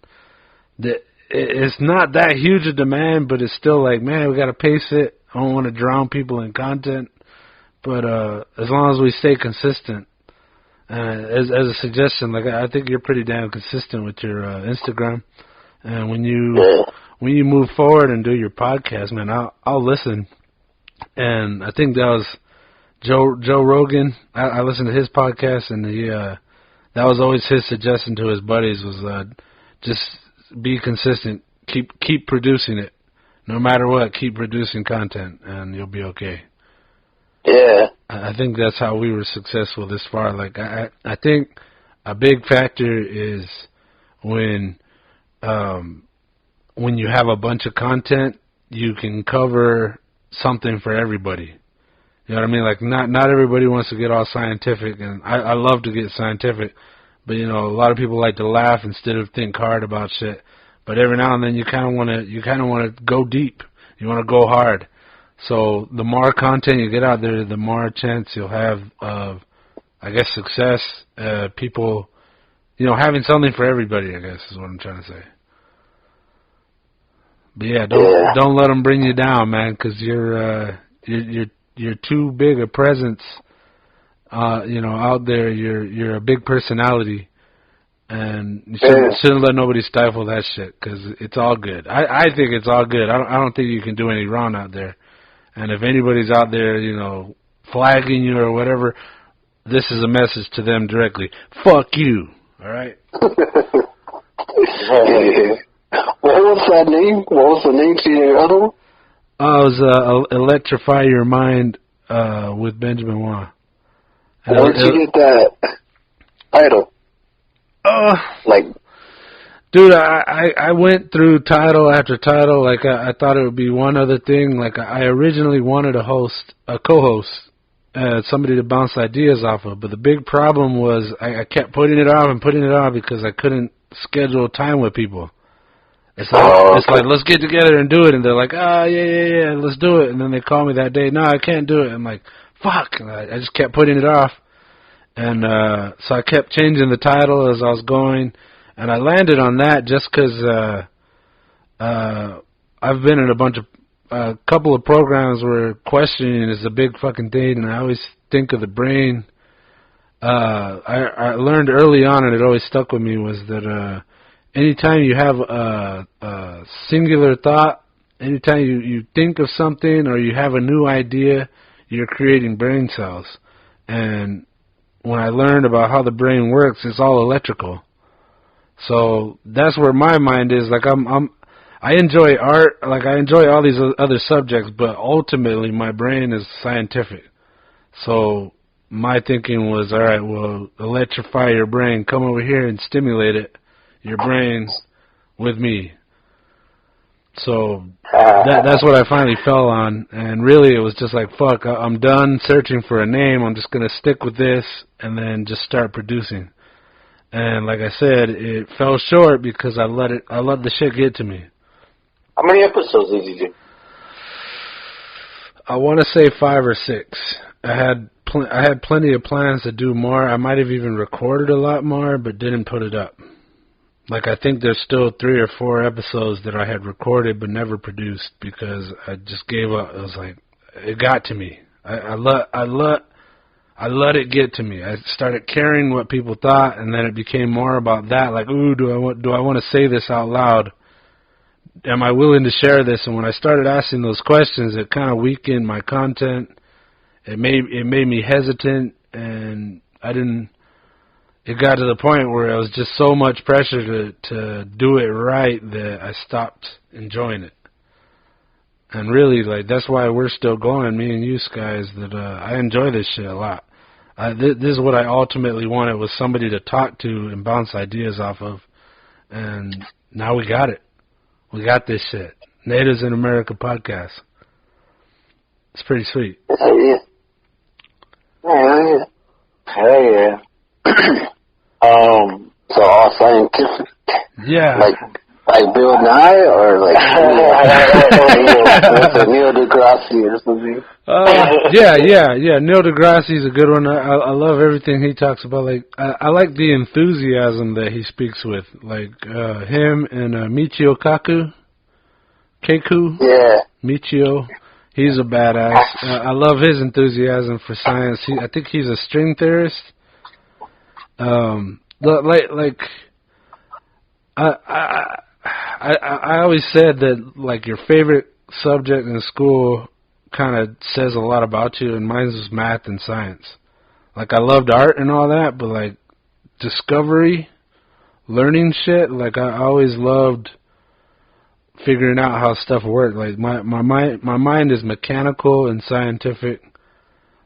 Speaker 1: it's not that huge a demand, but it's still like, man, we gotta pace it. I don't want to drown people in content, but as long as we stay consistent. As a suggestion, like, I think you're pretty damn consistent with your Instagram, and when you move forward and do your podcast, man, I'll listen. And I think that was Joe Rogan. I listened to his podcast, and that was always his suggestion to his buddies was just be consistent, keep producing it, no matter what, keep producing content, and you'll be okay.
Speaker 2: Yeah.
Speaker 1: I think that's how we were successful this far. Like, I think a big factor is when you have a bunch of content, you can cover something for everybody. You know what I mean? Like, not everybody wants to get all scientific, and I love to get scientific, but, you know, a lot of people like to laugh instead of think hard about shit. But every now and then you kind of want to go deep. You want to go hard. So the more content you get out there, the more chance you'll have of, I guess, success. People, you know, having something for everybody, I guess, is what I'm trying to say. But yeah, don't let them bring you down, man, because you're too big a presence. You know, out there, you're a big personality, and you shouldn't let nobody stifle that shit, because it's all good. I think it's all good. I don't think you can do any wrong out there. And if anybody's out there, you know, flagging you or whatever, this is a message to them directly. Fuck you. All right?
Speaker 2: What was that name? What was the name to your other one?
Speaker 1: It was Electrify Your Mind with Benjamin Wah.
Speaker 2: Where'd you get that title?
Speaker 1: Dude, I went through title after title. Like, I thought it would be one other thing. Like, I originally wanted a co-host, somebody to bounce ideas off of. But the big problem was I kept putting it off because I couldn't schedule time with people. It's like, let's get together and do it. And they're like, yeah, let's do it. And then they call me that day. No, I can't do it. I'm like, fuck. And I just kept putting it off. And so I kept changing the title as I was going. And I landed on that just because I've been in a couple of programs where questioning is a big fucking thing, and I always think of the brain. I learned early on, and it always stuck with me, was that anytime you have a singular thought, anytime you think of something or you have a new idea, you're creating brain cells. And when I learned about how the brain works, it's all electrical. So that's where my mind is. Like, I enjoy art, like I enjoy all these other subjects, but ultimately my brain is scientific. So my thinking was, all right, well, electrify your brain, come over here and stimulate it, your brain, with me. So that's what I finally fell on, and really it was just like, fuck, I'm done searching for a name, I'm just going to stick with this, and then just start producing. And like I said, it fell short because I let the shit get to me.
Speaker 3: How many episodes did you do?
Speaker 1: I want to say 5 or 6. I had plenty of plans to do more. I might have even recorded a lot more, but didn't put it up. Like, I think there's still 3 or 4 episodes that I had recorded but never produced because I just gave up. I was like, it got to me. I let it get to me. I started caring what people thought, and then it became more about that. Like, ooh, do I want to say this out loud? Am I willing to share this? And when I started asking those questions, it kind of weakened my content. It made me hesitant, and it got to the point where it was just so much pressure to do it right that I stopped enjoying it. And really, like, that's why we're still going, me and you, Sky, is that I enjoy this shit a lot. This is what I ultimately wanted, was somebody to talk to and bounce ideas off of. And now we got it. We got this shit. Natives in America podcast. It's pretty sweet.
Speaker 2: Hell yeah. Hell yeah. So all scientific?
Speaker 1: Yeah.
Speaker 2: Like Bill Nye, or like Neil deGrasse or something?
Speaker 1: Yeah. Neil deGrasse is a good one. I love everything he talks about. Like, I like the enthusiasm that he speaks with. Like him and Michio Kaku.
Speaker 2: Yeah.
Speaker 1: Michio. He's a badass. I love his enthusiasm for science. I think he's a string theorist. I always said that, like, your favorite subject in school kind of says a lot about you, and mine was math and science. Like, I loved art and all that, but, like, discovery, learning shit, like, I always loved figuring out how stuff worked. Like, my mind is mechanical and scientific.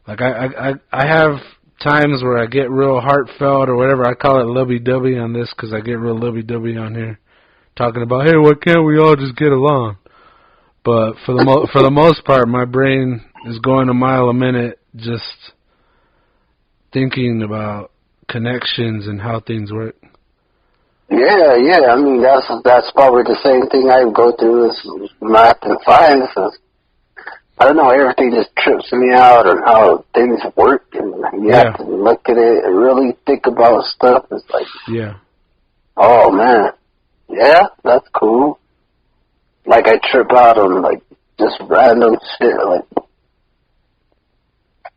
Speaker 1: Like, I have times where I get real heartfelt or whatever. I call it lovey-dovey on this because I get real lovey-dovey on here, talking about, hey, why can't we all just get along? But for the most part, my brain is going a mile a minute just thinking about connections and how things work.
Speaker 2: Yeah. I mean, that's probably the same thing I go through is math and science. I don't know, everything just trips me out on how things work, and you have to look at it and really think about stuff. It's like, oh man, yeah, that's cool. Like, I trip out on, like, just random shit, like,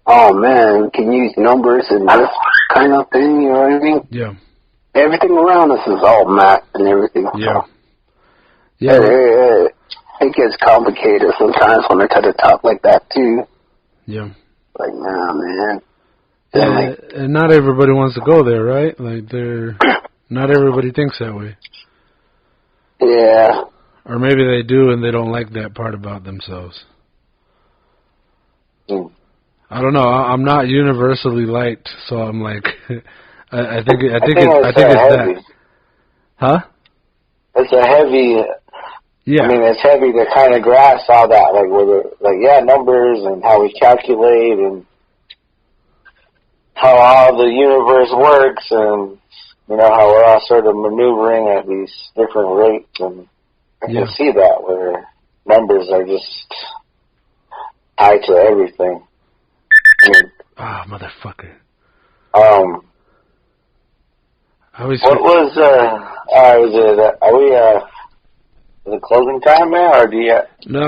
Speaker 2: oh man, can you use numbers and this kind of thing, you know what I mean?
Speaker 1: Yeah.
Speaker 2: Everything around us is all math and everything.
Speaker 1: Yeah.
Speaker 2: It gets complicated sometimes when I try to talk like that too.
Speaker 1: Yeah.
Speaker 2: Like, nah, man.
Speaker 1: Yeah, and not everybody wants to go there, right? Like, not everybody thinks that way.
Speaker 2: Yeah.
Speaker 1: Or maybe they do and they don't like that part about themselves. I don't know. I'm not universally liked, so I'm like, I think it's
Speaker 3: heavy.
Speaker 1: that. Huh?
Speaker 3: It's a heavy.
Speaker 1: Yeah.
Speaker 3: I mean, it's heavy to kind of grasp all that, like numbers and how we calculate and how all the universe works, and you know how we're all sort of maneuvering at these different rates, and I can see that where numbers are just tied to everything.
Speaker 1: Motherfucker.
Speaker 3: Is it closing time now, or do you?
Speaker 1: No,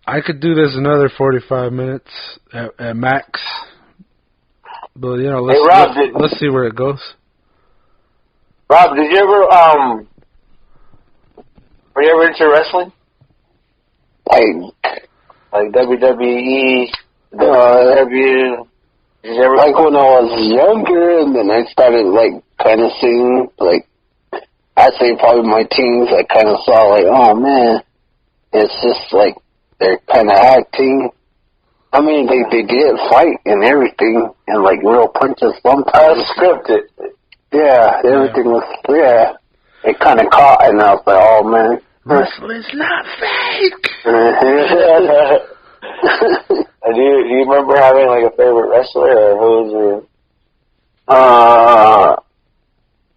Speaker 1: I could do this another 45 minutes at max. But, you know, let's see where it goes.
Speaker 3: Rob, did you ever, were you ever into wrestling? Like WWE, WWE? Did you ever?
Speaker 2: Like, when I was younger, and then I started, like, kind of seeing, like, I'd say probably my teens, I kind of saw, like, oh, man, it's just, like, they're kind of acting. I mean, they did fight and everything, and, like, real punches sometimes.
Speaker 3: Scripted.
Speaker 2: Yeah, everything was, it kind of caught, and I was like, oh, man.
Speaker 1: Wrestling's not fake!
Speaker 3: Do you remember having, like, a favorite wrestler, or who was your...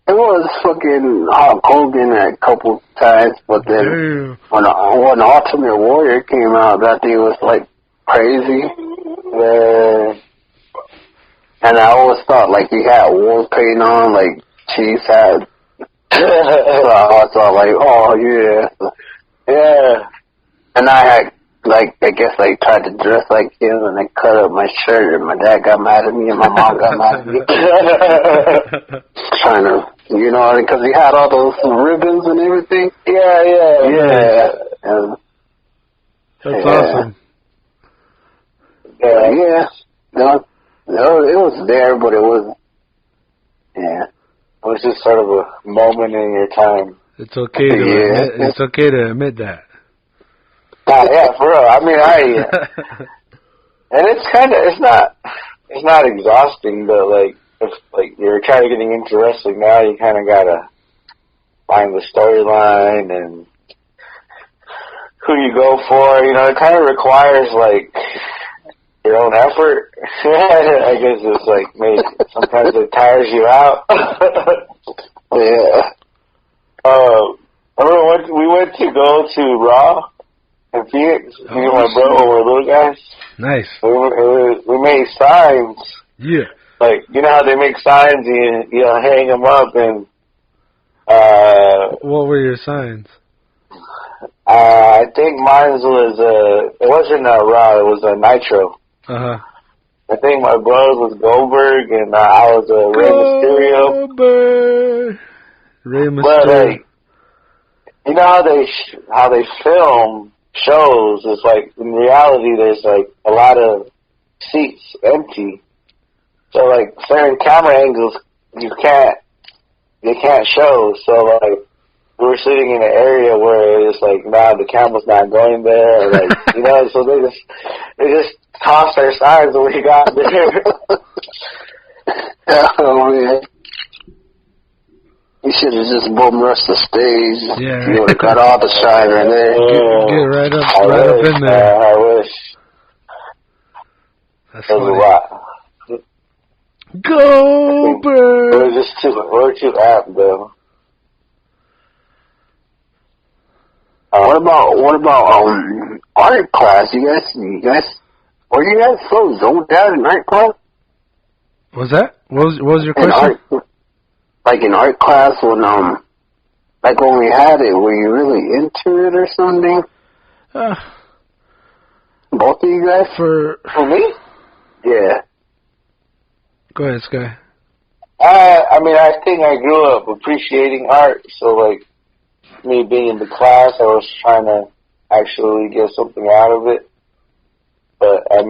Speaker 2: It was fucking Hulk Hogan a couple times, but then when Ultimate Warrior came out, that thing was like crazy. And I always thought like he had war paint on, like Chiefs had. So I thought like, oh yeah. And I had like, I guess I tried to dress like him, and I cut up my shirt, and my dad got mad at me, and my mom got mad at me. Trying to, you know, because he had all those ribbons and everything. Yeah.
Speaker 1: That's awesome.
Speaker 2: Yeah. No, it was there, but it was, it
Speaker 3: was just sort of a moment in your time.
Speaker 1: It's okay to admit that.
Speaker 3: Yeah, for real. I mean, and it's not exhausting, but like if like you're kind of getting into wrestling now, you kind of gotta find the storyline and who you go for. You know, it kind of requires like your own effort. I guess it's like maybe sometimes it tires you out.
Speaker 2: Yeah.
Speaker 3: We went to go to Raw in Phoenix. Me and my brother were little guys.
Speaker 1: Nice.
Speaker 3: We made signs.
Speaker 1: Yeah.
Speaker 3: Like, you know how they make signs and you know, hang them up and.
Speaker 1: What were your signs?
Speaker 3: I think mine was it wasn't Raw, it was a Nitro. I think my brother was Goldberg and I was Rey Mysterio. But like, you know how they film shows? It's like in reality, there's like a lot of seats empty. So like certain camera angles they can't show. So like we were sitting in an area where it's like, nah, the camera's not going there. Or like, you know, so they just tossed their signs when we got there.
Speaker 2: Oh man. You should have just bum rushed the stage.
Speaker 1: Yeah.
Speaker 2: You would have got all the shine right there.
Speaker 1: Get right up in there.
Speaker 3: I wish.
Speaker 1: That's
Speaker 3: funny. A lot.
Speaker 1: Goldberg!
Speaker 3: We're too apt, though.
Speaker 2: What about art class? You guys, were you guys so zoned out in art class?
Speaker 1: What was your question?
Speaker 2: Like in art class, when we had it, were you really into it or something? Both of you guys?
Speaker 3: For me?
Speaker 2: Yeah.
Speaker 1: Go ahead, Sky.
Speaker 3: I mean, I think I grew up appreciating art, so like me being in the class, I was trying to actually get something out of it. But I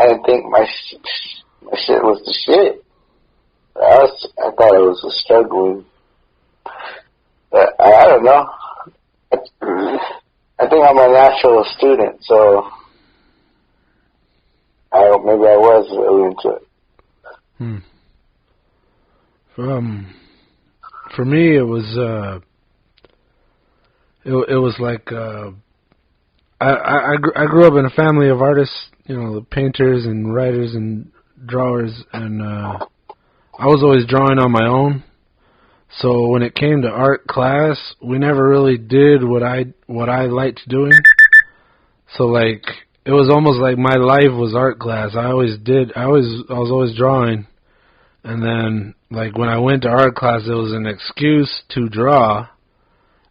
Speaker 3: didn't think my shit was the shit. I thought it was a struggling. But I don't know. I think I'm a natural student, so maybe I was really into it.
Speaker 1: For me, it was like I grew up in a family of artists, you know, painters and writers and drawers, and I was always drawing on my own. So when it came to art class, we never really did what I liked doing. So like it was almost like my life was art class. I was always drawing, and then like when I went to art class, it was an excuse to draw.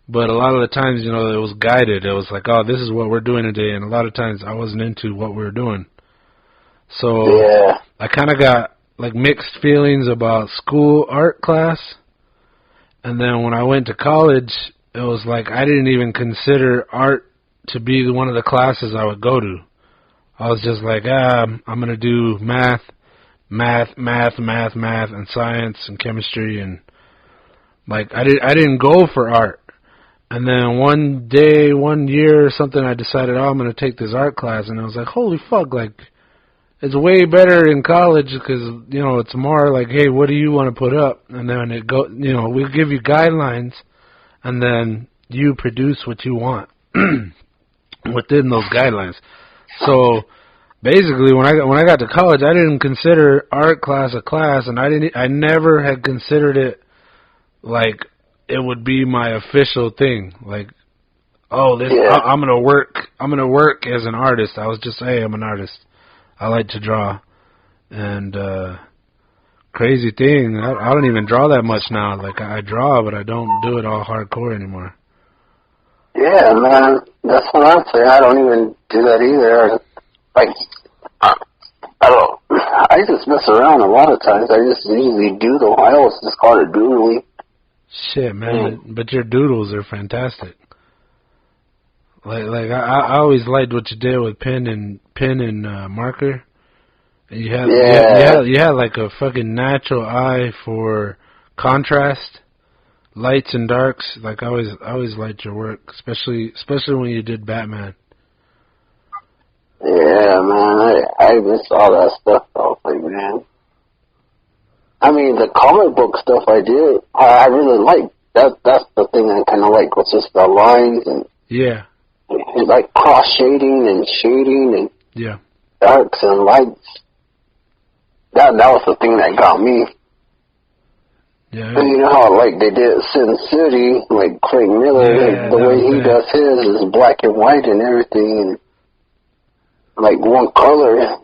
Speaker 1: But a lot of the times, you know, it was guided. It was like, oh, this is what we're doing today, and a lot of times I wasn't into what we were doing. So
Speaker 2: yeah.
Speaker 1: I kind of got like mixed feelings about school art class. And then when I went to college, it was like I didn't even consider art to be one of the classes I would go to. I was just like, I'm going to do math, and science and chemistry, and like I didn't go for art. And then one year or something, I decided, I'm going to take this art class, and I was like, holy fuck, like it's way better in college because, you know, it's more like, hey, what do you want to put up? And then we'll give you guidelines, and then you produce what you want within those guidelines. So basically, when I got to college, I didn't consider art class a class, and I never had considered it like it would be my official thing. Like, I'm gonna work as an artist. I was just, hey, I'm an artist. I like to draw, and crazy thing, I don't even draw that much now. Like I draw, but I don't do it all hardcore anymore.
Speaker 2: Yeah, man, that's what I'm saying. I don't even do that either. Like, I don't. I just mess around a lot of times. I just usually doodle. I always just call it doodling.
Speaker 1: Shit, man, but your doodles are fantastic. Like I always liked what you did with pen and marker. And you had like a fucking natural eye for contrast, lights and darks. Like I always liked your work, especially when you did Batman.
Speaker 2: Yeah, man, I miss all that stuff. I was like, man. I mean, the comic book stuff I did, I really like. That's the thing I kind of like, was just the lines and like cross shading and darks and lights. That was the thing that got me.
Speaker 1: Yeah.
Speaker 2: And you know how like they did Sin City, like Craig Miller, the way he does his is black and white and everything, and like one color.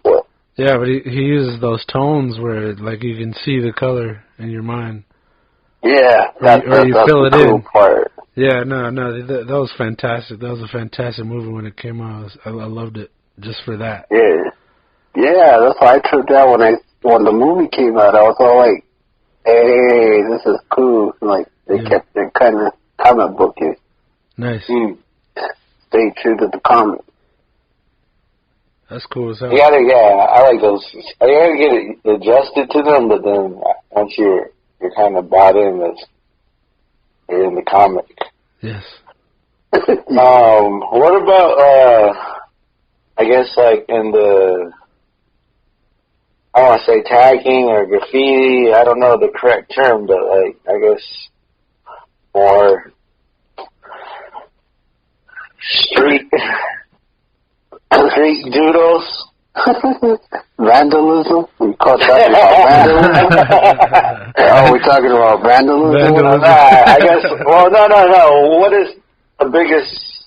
Speaker 1: Yeah, but he uses those tones where like you can see the color in your mind.
Speaker 2: Yeah,
Speaker 1: that's you fill it
Speaker 2: cool
Speaker 1: in.
Speaker 2: Part.
Speaker 1: Yeah, no, that was fantastic. That was a fantastic movie when it came out. I loved it just for that.
Speaker 2: Yeah, that's why I tripped out when the movie came out. I was all like, "Hey, this is cool." Like they kept it kind of comic booky.
Speaker 1: Nice.
Speaker 2: Stay true to the comic.
Speaker 1: That's cool as hell.
Speaker 3: I like those. You gotta get it adjusted to them, but then once you're kind of bought in, you're in the comic.
Speaker 1: Yes.
Speaker 3: What about I guess like in the, I don't want to say tagging or graffiti. I don't know the correct term, but like I guess more street doodles.
Speaker 2: Vandalism? We call that vandalism? Oh, we're talking about vandalism?
Speaker 3: I guess, well, no. What is your biggest,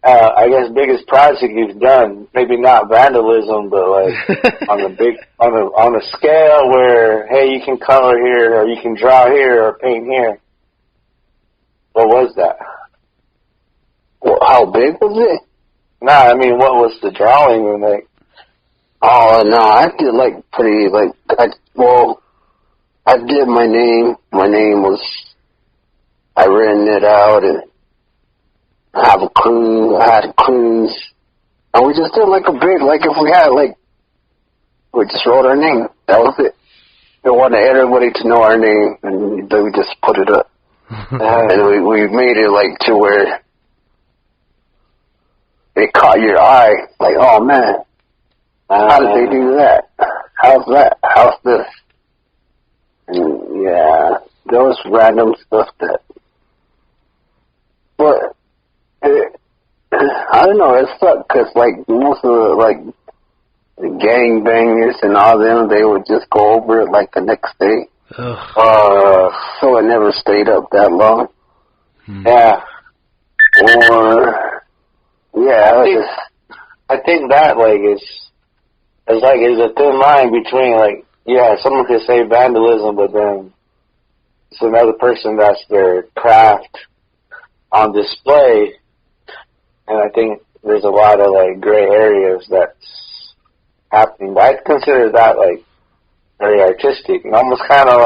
Speaker 3: I guess biggest project you've done? Maybe not vandalism, but like on a scale where, hey, you can color here, or you can draw here, or paint here. What was that?
Speaker 2: Well, how big was it?
Speaker 3: Nah, I mean, what was the drawing and like?
Speaker 2: Oh no, I did like pretty like I did my name. My name was. I written it out and I had a cruise, and we just did like a big if we had we just wrote our name. That was it. We wanted everybody to know our name, and then we just put it up, and we made it like to where. It caught your eye, like, oh man, how did they do that? How's that? How's this? And yeah, there was random stuff that, but I don't know, it sucked because like most of the gang bangers and all them, they would just go over it like the next day. So it never stayed up that long.
Speaker 3: Yeah.
Speaker 2: Or. Yeah,
Speaker 3: I think that is a thin line between someone could say vandalism, but then it's another person that's their craft on display, and I think there's a lot of gray areas that's happening. But I consider that very artistic and almost kind of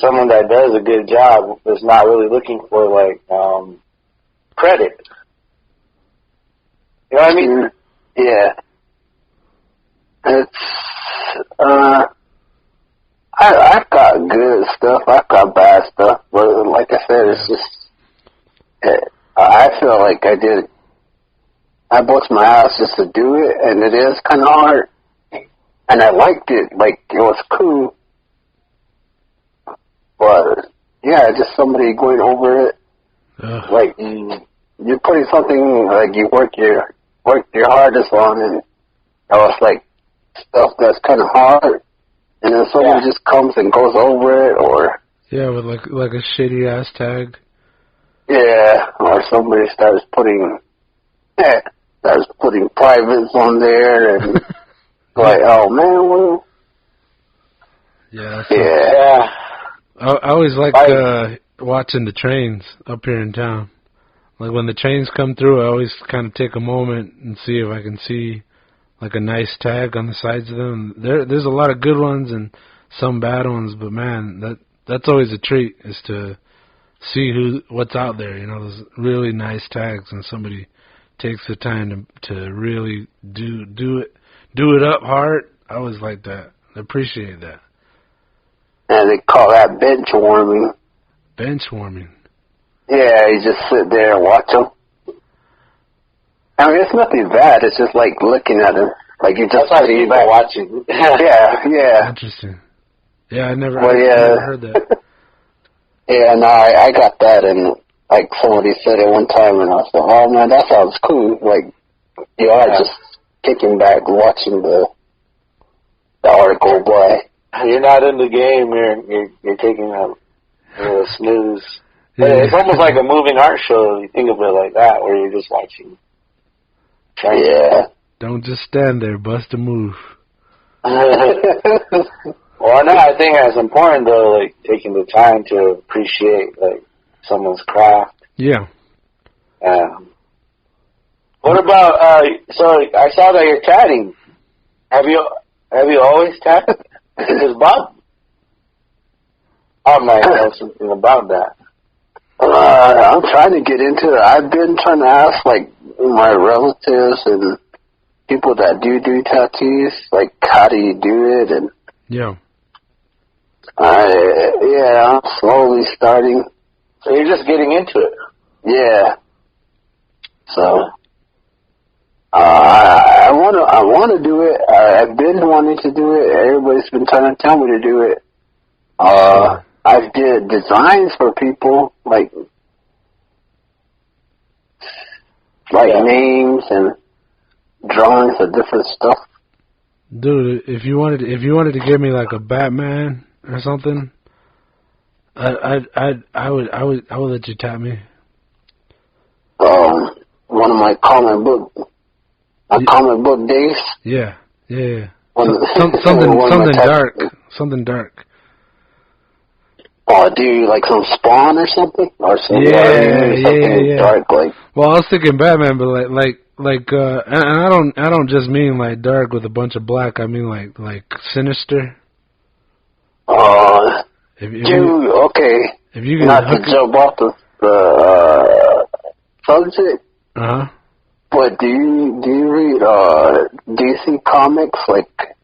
Speaker 3: someone that does a good job is not really looking for credit. You know what I mean?
Speaker 2: Yeah. It's, I got good stuff, I got bad stuff, but like I said, it's just, I feel like I bust my ass just to do it, and it is kind of hard, and I liked it, it was cool, but, yeah, just somebody going over it, you're putting something, you work your hardest on, and I was stuff that's kind of hard, and then someone just comes and goes over it, or
Speaker 1: with like a shitty ass tag.
Speaker 2: Yeah, or somebody starts putting privates on there, and oh man, well,
Speaker 1: I always like watching the trains up here in town. Like when the trains come through, I always kind of take a moment and see if I can see like a nice tag on the sides of them. There's a lot of good ones and some bad ones, but man, that's always a treat, is to see what's out there. You know, those really nice tags, and somebody takes the time to really do it up hard. I always like that. I appreciate that.
Speaker 2: And they call that bench warming.
Speaker 1: Bench warming.
Speaker 2: Yeah, you just sit there and watch them. I mean, it's nothing bad. It's just like looking at them. Like you just sitting back watching. Yeah.
Speaker 1: Interesting. Yeah, I never heard that.
Speaker 2: Yeah, no, I got that, and like somebody said it one time, and I said, "Oh man, that sounds cool." Like you are just kicking back, watching the hour go by.
Speaker 3: You're not in the game. You're taking a snooze. Yeah. It's almost like a moving art show. You think of it like that, where you're just watching.
Speaker 2: Yeah.
Speaker 1: Don't just stand there. Bust a move.
Speaker 3: Well, no, I think that's important, though, like, taking the time to appreciate, like, someone's craft.
Speaker 1: Yeah.
Speaker 3: What about, so I saw that you're tatting. Have you always tatted? Because Bob might know something about that.
Speaker 2: I'm trying to get into it. I've been trying to ask, like, my relatives and people that do tattoos, like, how do you do it? And
Speaker 1: yeah.
Speaker 2: I'm slowly starting.
Speaker 3: So you're just getting into it?
Speaker 2: Yeah. So, I want to do it. I've been wanting to do it. Everybody's been trying to tell me to do it. I did designs for people, like names and drawings of different stuff.
Speaker 1: Dude, if you wanted to give me like a Batman or something, I would let you tap me.
Speaker 2: One of my comic book days.
Speaker 1: Yeah. Something dark.
Speaker 2: Oh, do you like some Spawn or something? Or something?
Speaker 1: Yeah.
Speaker 2: Dark, like.
Speaker 1: Well, I was thinking Batman, but and I don't just mean like dark with a bunch of black. I mean like sinister.
Speaker 2: Okay.
Speaker 1: If you can
Speaker 2: not to jump off the subject. But do you read DC comics? Like.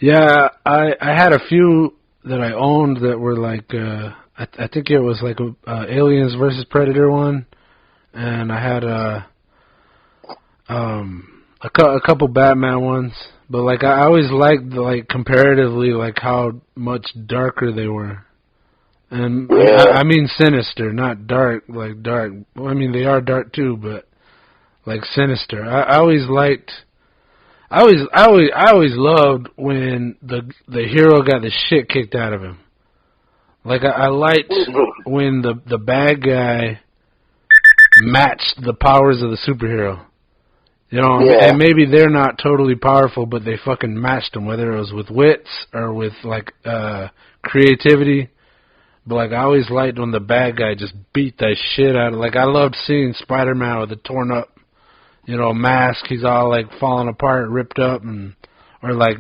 Speaker 1: Yeah, I had a few that I owned that were like I think it was like a Aliens versus Predator one, and I had a couple Batman ones, but like I always liked like comparatively like how much darker they were, and I mean sinister, not dark like dark. I mean they are dark too, but like sinister. I always liked. I always loved when the hero got the shit kicked out of him. Like I liked when the bad guy matched the powers of the superhero. You know, and maybe they're not totally powerful, but they fucking matched them, whether it was with wits or with like creativity. But like I always liked when the bad guy just beat that shit out of. Like I loved seeing Spider-Man with a torn up, mask. He's all like falling apart, ripped up, or like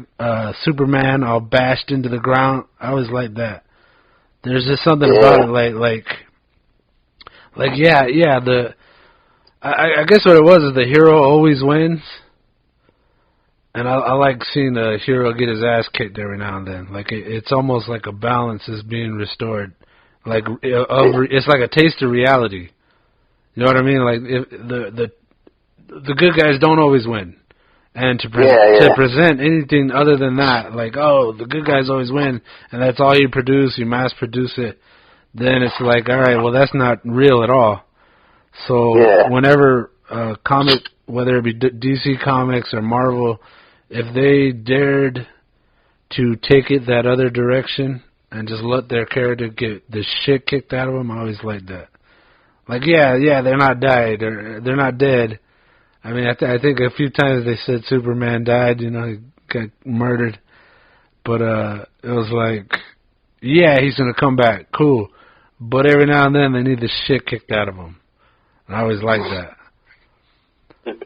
Speaker 1: Superman all bashed into the ground. I always liked that. There's just something about it, I guess what it was is the hero always wins, and I like seeing the hero get his ass kicked every now and then. Like it's almost like a balance is being restored. Like it's like a taste of reality. You know what I mean? Like if the good guys don't always win. And to present anything other than that, like, oh, the good guys always win, and that's all you produce, you mass produce it, then it's like, all right, well, that's not real at all. So whenever comic, whether it be DC Comics or Marvel, if they dared to take it that other direction and just let their character get the shit kicked out of them, I always liked that. Like, they're not died, or they're not dead. I mean, I think a few times they said Superman died, he got murdered. But it was like, he's going to come back, cool. but every now and then they need the shit kicked out of them. And I always like that.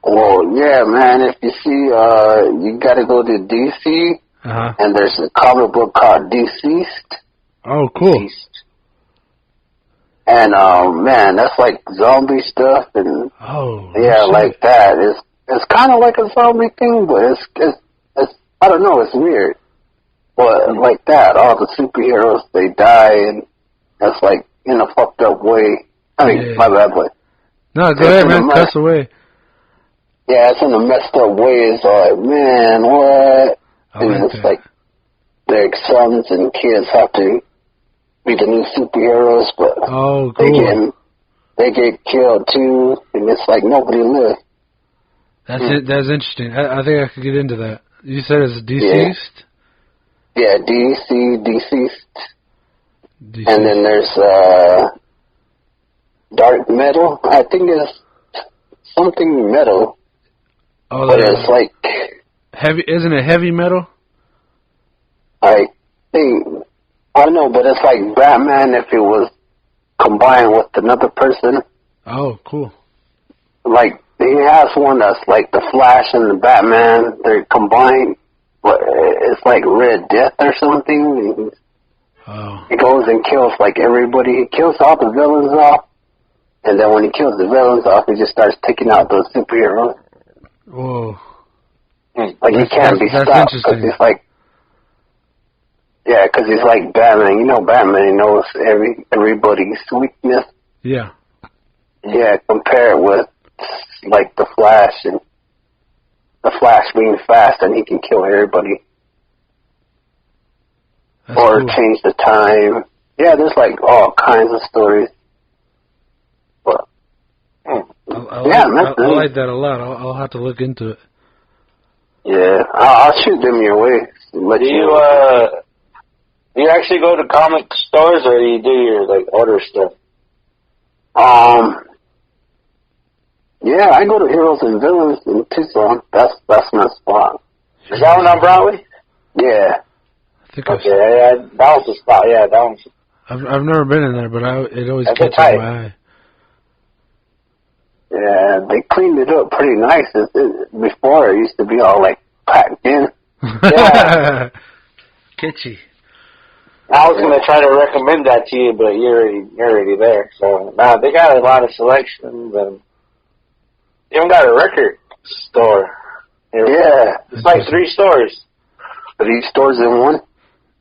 Speaker 2: Well, yeah, man. If you see, you got to go to DC, and there's a comic book called Deceased.
Speaker 1: Oh, cool. Deceased.
Speaker 2: And man, that's like zombie stuff, and like that. It's kind of like a zombie thing, but it's I don't know, it's weird. But like that, all the superheroes, they die, and that's like in a fucked up way. I mean, my bad, but
Speaker 1: no, go ahead, man. Cuss away.
Speaker 2: Yeah, it's in a messed up way. It's like, man, what? And it's like their sons and kids have to be the new superheroes, but
Speaker 1: cool.
Speaker 2: they get killed too, and it's like nobody lives.
Speaker 1: That's it. That's interesting. I think I could get into that. You said it's Deceased?
Speaker 2: Yeah, Deceased. And then there's Dark Metal. I think it's something metal.
Speaker 1: Oh,
Speaker 2: but it's like
Speaker 1: heavy. Isn't it heavy metal?
Speaker 2: I think, I don't know, but it's like Batman if it was combined with another person.
Speaker 1: Oh, cool.
Speaker 2: Like, he has one that's like the Flash and the Batman. They're combined, but it's like Red Death or something. He goes and kills like everybody. He kills all the villains off, and then when he kills the villains off, he just starts taking out those superheroes.
Speaker 1: Whoa.
Speaker 2: Like, he can't be stopped because he's like, because he's like Batman. You know Batman, he knows everybody's weakness.
Speaker 1: Yeah.
Speaker 2: Yeah, compare it with like the Flash, and the Flash being fast and he can kill everybody.
Speaker 1: That's
Speaker 2: or
Speaker 1: cool.
Speaker 2: Change the time. Yeah, there's like all kinds of stories. But
Speaker 1: I like that a lot. I'll have to look into it.
Speaker 2: Yeah, I'll shoot them your way.
Speaker 3: Do you actually go to comic stores, or do you do your like order stuff?
Speaker 2: Yeah, I go to Heroes and Villains in Tucson. That's my spot.
Speaker 3: Is that one on Broadway?
Speaker 2: Yeah.
Speaker 1: I think
Speaker 3: that was the spot. Yeah, that one's.
Speaker 1: I've never been in there, but it always catches my eye.
Speaker 2: Yeah, they cleaned it up pretty nice. Before it used to be all like packed in.
Speaker 3: Yeah.
Speaker 1: Kitschy.
Speaker 3: I was gonna try to recommend that to you, but you're already there. So now they got a lot of selections, and they even got a record store.
Speaker 2: Yeah,
Speaker 3: it's like 3 stores.
Speaker 2: 3 stores in one.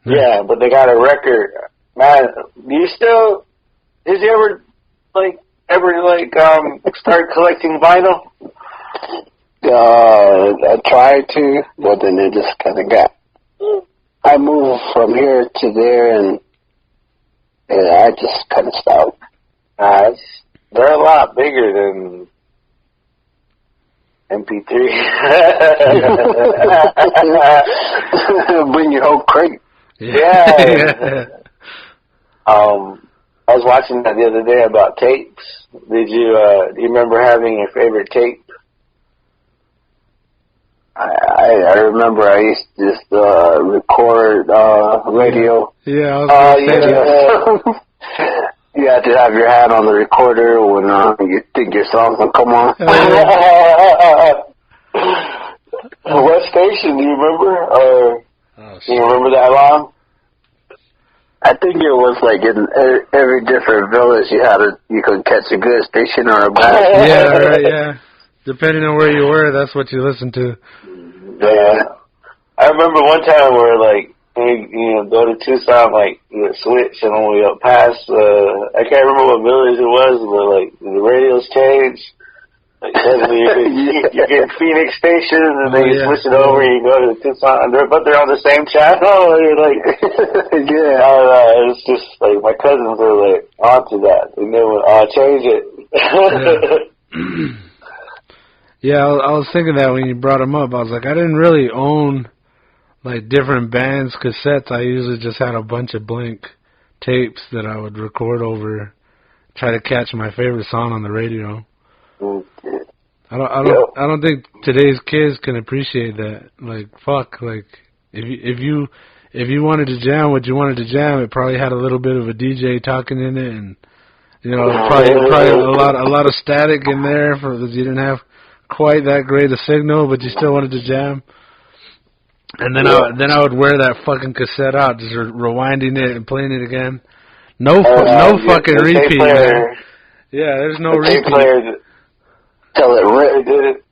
Speaker 3: Yeah, but they got a record. Man, did you ever start collecting vinyl?
Speaker 2: I tried to, but then it just kind of got. I moved from here to there, and I just kind of stopped.
Speaker 3: They're a lot bigger than MP3.
Speaker 2: Bring your whole crate.
Speaker 3: Yeah. I was watching that the other day about tapes. Do you remember having your favorite tape?
Speaker 2: I remember I used to just record radio.
Speaker 1: Yeah, I was
Speaker 2: You had to have your hand on the recorder when you think your song will come on.
Speaker 3: What station, do you remember? Do you remember that long?
Speaker 2: I think it was like in every different village you could catch a good station or a bad.
Speaker 1: Yeah, right, yeah. Depending on where you were, that's what you listened to.
Speaker 3: Yeah. I remember one time where you go to Tucson, you switch, and when we passed, I can't remember what village it was, but the radios changed. Suddenly you get Phoenix stations, and then you switch it over, and you go to Tucson, but they're on the same channel. And you're yeah. It's just my cousins are onto that. And they would change it.
Speaker 1: Yeah, I was thinking that when you brought them up. I was like, I didn't really own different bands' cassettes. I usually just had a bunch of blank tapes that I would record over, try to catch my favorite song on the radio. I don't think today's kids can appreciate that. If if you wanted to jam what you wanted to jam, it probably had a little bit of a DJ talking in it, and probably a lot of static in there because you didn't have quite that great a signal, but you still wanted to jam. And then I would wear that fucking cassette out, just rewinding it and playing it again. No fucking repeat, man. Yeah, there's no repeat.
Speaker 3: Tell it did it.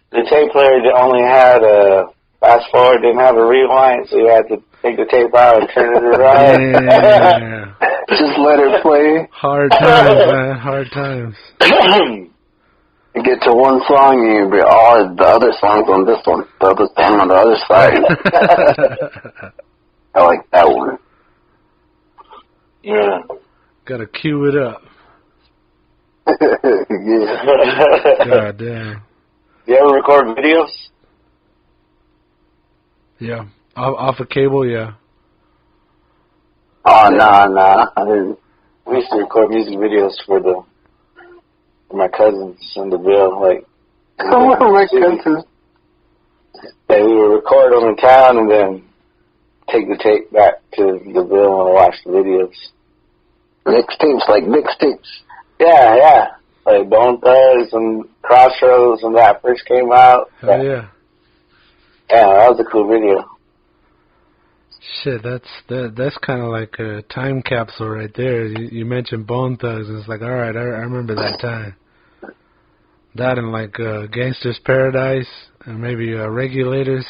Speaker 3: The tape player only had a fast forward, didn't have a rewind, so you had to take the tape out and turn it around.
Speaker 1: Yeah.
Speaker 2: Just let it play.
Speaker 1: Hard times, man. Hard times.
Speaker 2: You get to one song and you be all the other songs on this one, the other song on the other side. I like that one.
Speaker 3: Yeah.
Speaker 1: Gotta cue it up.
Speaker 2: Yeah.
Speaker 1: God damn.
Speaker 3: You ever record videos?
Speaker 1: Yeah. Off a cable, yeah.
Speaker 2: Oh, nah. I didn't.
Speaker 3: We used to record music videos for my cousins in the Ville, like.
Speaker 2: Oh, my cousins.
Speaker 3: And we would record them in town and then take the tape back to the Ville and watch the videos.
Speaker 2: Mixtapes.
Speaker 3: Yeah. Like Bone Thugs and Crossroads when that first came out.
Speaker 1: Hell yeah.
Speaker 3: Yeah, that was a cool video.
Speaker 1: Shit, that's kind of like a time capsule right there. You mentioned Bone Thugs, and it's like, all right, I remember that time. That and like Gangster's Paradise, and maybe Regulators.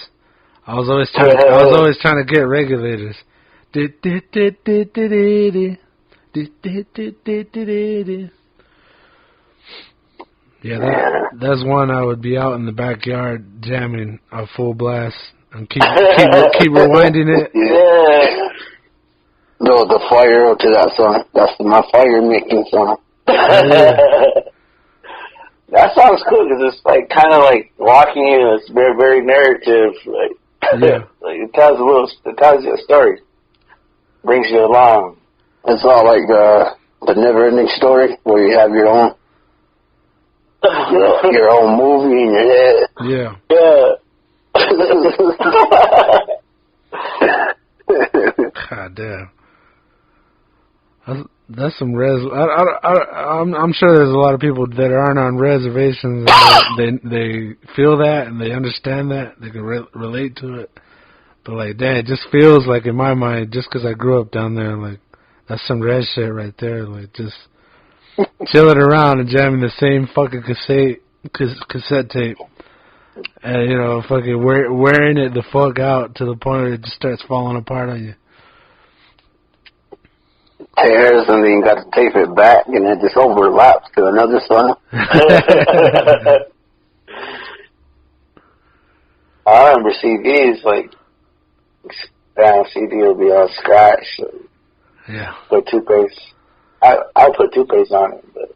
Speaker 1: I was always trying to get Regulators. Yeah, that's one I would be out in the backyard jamming a full blast and keep rewinding it.
Speaker 2: Yeah. No, the fire to that song. That's my fire making song.
Speaker 3: That song's cool because it's like kind of like walking in. It's very, very narrative. Like, like it tells you a story, brings you along.
Speaker 2: It's all like the never-ending story where you have your own. Your own movie in your head.
Speaker 1: Yeah. God damn. That's some I'm sure there's a lot of people that aren't on reservations and they feel that and they understand that. They can relate to it. But like, damn, it just feels like in my mind, just because I grew up down there, like, that's some red shit right there. Like, just chilling around and jamming the same fucking cassette tape, and fucking wearing it the fuck out to the point where it just starts falling apart on you.
Speaker 2: Tears, and then you got to tape it back, and it just overlaps to another song.
Speaker 3: I remember CDs, like, down CD would be all scratched.
Speaker 1: Yeah.
Speaker 3: Put toothpaste. I put toothpaste on it, but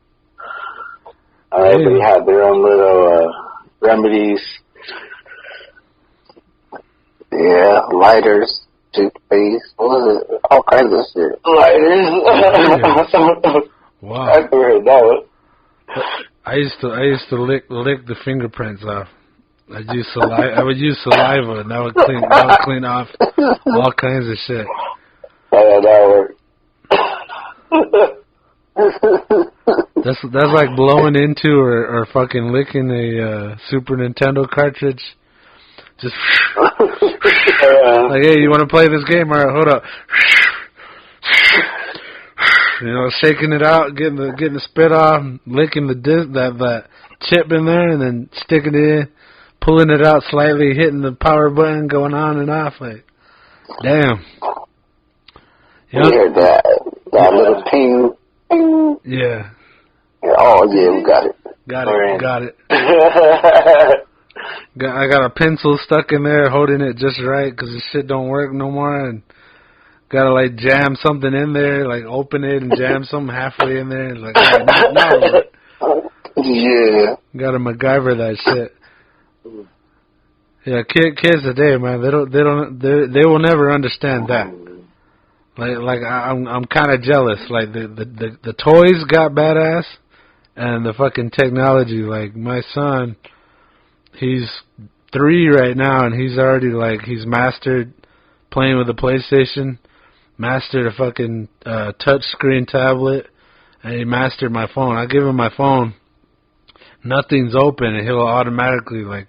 Speaker 3: everybody had their own little remedies.
Speaker 2: Yeah, lighters, toothpaste, what was it? All kinds of shit.
Speaker 3: Lighters.
Speaker 1: Wow.
Speaker 3: I never heard that one.
Speaker 1: I used to lick the fingerprints off. I would use saliva, and that would clean off all kinds of shit.
Speaker 3: That worked.
Speaker 1: That's like blowing into or fucking licking a Super Nintendo cartridge. Just like, hey, you want to play this game? All right, hold up. Shaking it out, getting the spit off, licking the that chip in there, and then sticking it in, pulling it out slightly, hitting the power button, going on and off. Like, damn.
Speaker 2: You heard that little ping.
Speaker 1: Yeah.
Speaker 2: Oh, yeah, we got it.
Speaker 1: Got it. I got a pencil stuck in there holding it just right because the shit don't work no more, and gotta like jam something in there, like open it and jam something halfway in there, and like, all right, now
Speaker 2: yeah.
Speaker 1: Gotta MacGyver that shit. Yeah, kids today, man, they will never understand that. Like I'm kind of jealous. Like the toys got badass, and the fucking technology. Like my son, he's 3 right now, and he's already like he's mastered playing with the PlayStation, mastered a fucking touch screen tablet, and he mastered my phone. I give him my phone, nothing's open, and he'll automatically, like,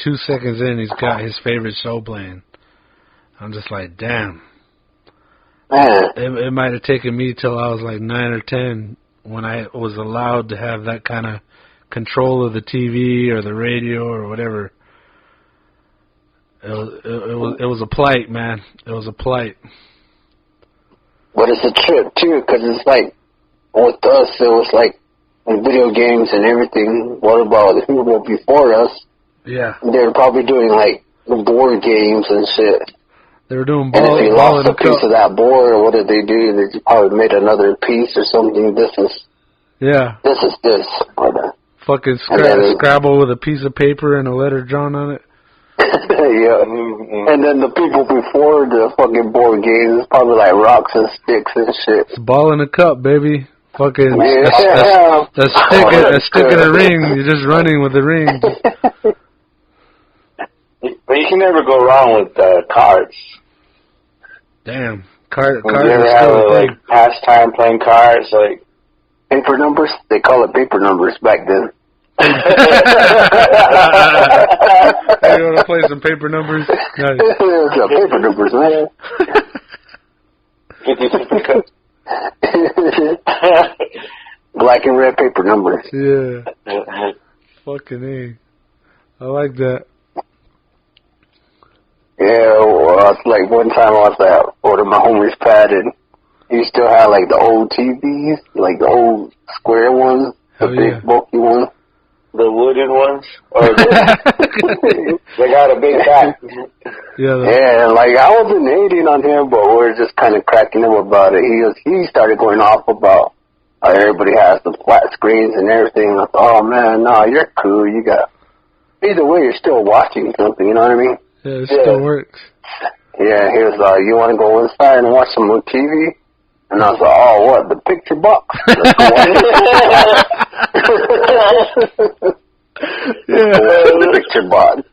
Speaker 1: 2 seconds in, he's got his favorite show playing. I'm just like, damn. It might have taken me till I was like 9 or 10 when I was allowed to have that kind of control of the TV or the radio or whatever. It was a plight, man. It was a plight.
Speaker 2: But it's a trip too, because it's like with us, it was like video games and everything. What about the people before us?
Speaker 1: Yeah,
Speaker 2: they were probably doing like board games and shit.
Speaker 1: They were doing
Speaker 2: and if they lost a piece of that board, or what did they do? They probably made another piece or something. This is this.
Speaker 1: Fucking Scrabble with a piece of paper and a letter drawn on it.
Speaker 2: Yeah. And then the people before the fucking board games, probably like rocks and sticks and shit.
Speaker 1: It's ball in a cup, baby. Fucking a stick in a ring. You're just running with the ring.
Speaker 3: But you can never go wrong with cards.
Speaker 1: Damn, cards.
Speaker 3: You ever have a like pastime playing cards, like
Speaker 2: paper numbers? They call it paper numbers back then.
Speaker 1: Hey, you want to play some paper numbers? Nice.
Speaker 2: Some paper numbers, man.
Speaker 3: 50
Speaker 2: Black and red paper numbers.
Speaker 1: Yeah. Fucking A. I like that.
Speaker 2: Yeah, well, it's like one time I was at order my homie's pad, and he still had like the old TVs, like the old square ones, the big bulky ones.
Speaker 3: The wooden ones? Or they got a big back.
Speaker 2: Yeah, like I wasn't hating on him, but we were just kind of cracking him about it. He started going off about how everybody has the flat screens and everything. I thought, oh man, no, you're cool. You got either way, you're still watching something. You know what I mean?
Speaker 1: Yeah, it still works.
Speaker 2: Yeah, he was like, you want to go inside and watch some more TV? And I was like, oh, what, the picture box? The picture box.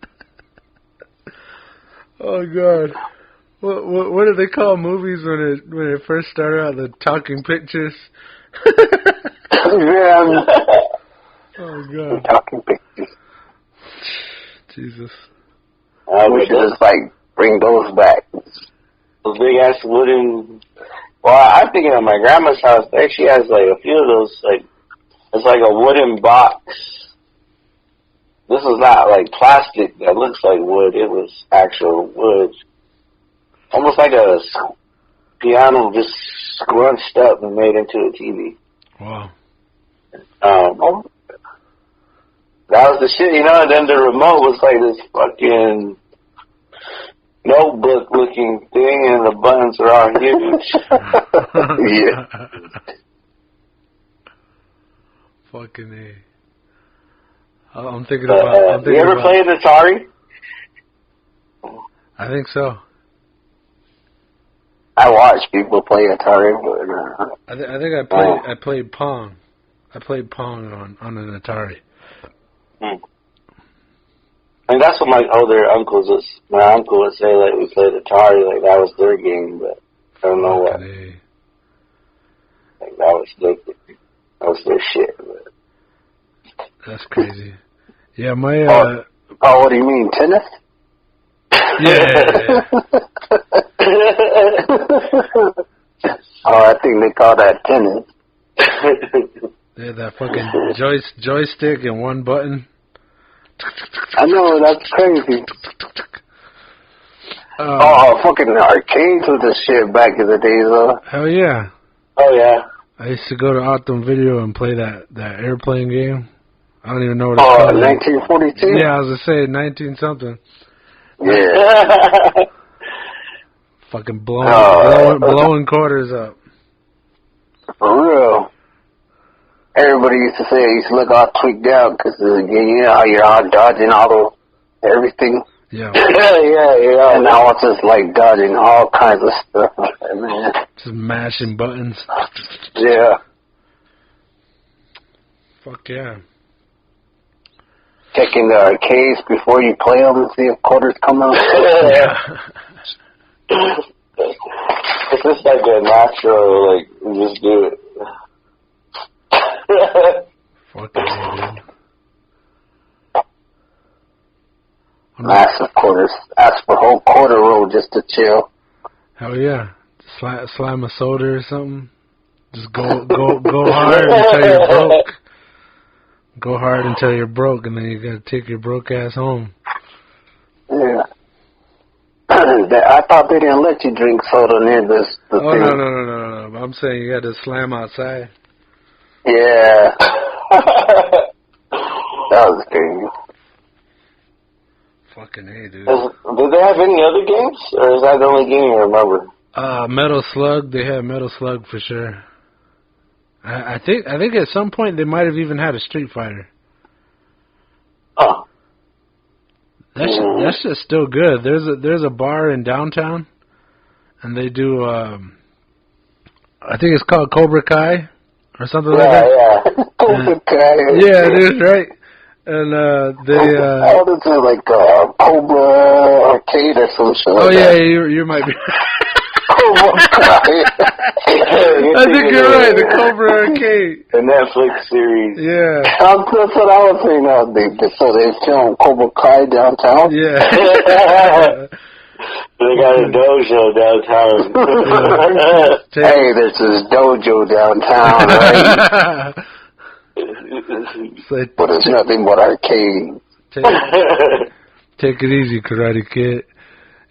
Speaker 1: Oh, God. What do they call movies when it first started out, the talking pictures?
Speaker 2: Yeah.
Speaker 1: Oh, God.
Speaker 2: Talking pictures.
Speaker 1: Jesus.
Speaker 2: We should just, like, bring those back.
Speaker 3: Those big-ass wooden... Well, I'm thinking of my grandma's house. She has, like, a few of those, like... It's like a wooden box. This is not, like, plastic that looks like wood. It was actual wood. Almost like a piano just scrunched up and made into a TV.
Speaker 1: Wow.
Speaker 3: That was the shit, you know, and then the remote was like this fucking notebook-looking thing, and the buttons are all huge.
Speaker 2: Yeah.
Speaker 1: Fucking A. I'm thinking about...
Speaker 3: you ever played Atari?
Speaker 1: I think so.
Speaker 2: I watched people play Atari, but...
Speaker 1: I think I played Pong. I played Pong on an Atari.
Speaker 3: And that's what my older uncles was. My uncle would say, like, we played Atari, like that was their game, but I don't know what. Like that was their shit. But.
Speaker 1: That's crazy. Yeah, my.
Speaker 2: What do you mean, tennis?
Speaker 1: Yeah.
Speaker 2: I think they call that tennis.
Speaker 1: Yeah, that fucking joystick and one button.
Speaker 2: I know, that's crazy. Fucking arcades with this shit back in the days, though.
Speaker 1: Hell yeah.
Speaker 3: Oh, yeah.
Speaker 1: I used to go to Optum Video and play that airplane game. I don't even know what it's called.
Speaker 2: 1942?
Speaker 1: Yeah, I was going to say 19-something.
Speaker 2: Yeah.
Speaker 1: Fucking blowing quarters up.
Speaker 2: For real. Everybody used to say it used to look all tweaked out because, you know how you're all dodging everything.
Speaker 1: Yeah.
Speaker 2: Yeah. And now it's just like dodging all kinds of stuff. Man.
Speaker 1: Just mashing buttons.
Speaker 2: Yeah.
Speaker 1: Fuck yeah.
Speaker 2: Checking the arcades before you play them and see if quarters come out.
Speaker 1: Yeah.
Speaker 3: It's just like a natural, like, just do it.
Speaker 1: Fucking hell, dude.
Speaker 2: Massive quarters. Ask for whole quarter roll just to chill.
Speaker 1: Hell yeah. Slam a soda or something. Just go hard until you're broke. Go hard until you're broke, and then you gotta take your broke ass home.
Speaker 2: Yeah. I thought they didn't let you drink soda near this.
Speaker 1: Oh, thing. No. I'm saying you got to slam outside.
Speaker 2: Yeah. That was crazy.
Speaker 1: Fucking A, dude.
Speaker 3: Did they have any other games, or is that the only game you remember?
Speaker 1: Metal Slug. They had Metal Slug for sure. I think at some point they might have even had a Street Fighter.
Speaker 3: Oh.
Speaker 1: That's just still good. There's a bar in downtown, and they do. I think it's called Cobra Kai or something like that.
Speaker 2: Yeah, Cobra Kai.
Speaker 1: Yeah, dude, right. And they.
Speaker 2: Oh, this is like Cobra Arcade or some shit.
Speaker 1: Oh yeah, you might be.
Speaker 2: Cobra Kai.
Speaker 1: I think you're right. The Cobra Arcade.
Speaker 3: The Netflix series.
Speaker 1: Yeah.
Speaker 2: That's what I was saying. So they filmed Cobra Kai downtown.
Speaker 1: Yeah.
Speaker 3: They got a dojo downtown.
Speaker 1: Yeah.
Speaker 2: Hey, there's this dojo downtown, right? But it's nothing but arcade.
Speaker 1: Take it easy, Karate Kid.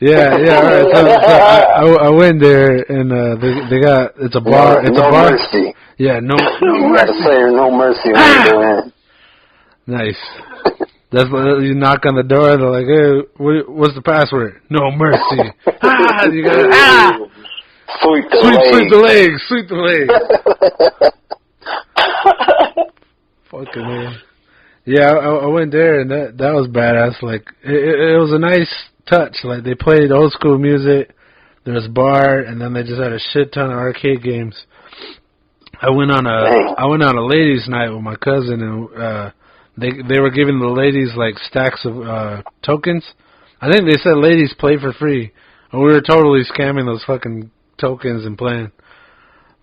Speaker 1: Yeah, all right. So I went there, and they got it's a bar. It's a bar.
Speaker 2: Mercy.
Speaker 1: Yeah, no
Speaker 2: you
Speaker 1: mercy.
Speaker 2: gotta say no mercy when you go in.
Speaker 1: Nice. That's what you knock on the door. They're like, "Hey, what's the password?" No mercy. You gotta
Speaker 2: sweep the legs.
Speaker 1: Sweep the legs. Fucking man. Yeah, I went there, and that was badass. Like it was a nice touch. Like they played old school music. There was a bar, and then they just had a shit ton of arcade games. I went on a ladies' night with my cousin, and they were giving the ladies like stacks of tokens. I think they said ladies play for free, and we were totally scamming those fucking tokens and playing.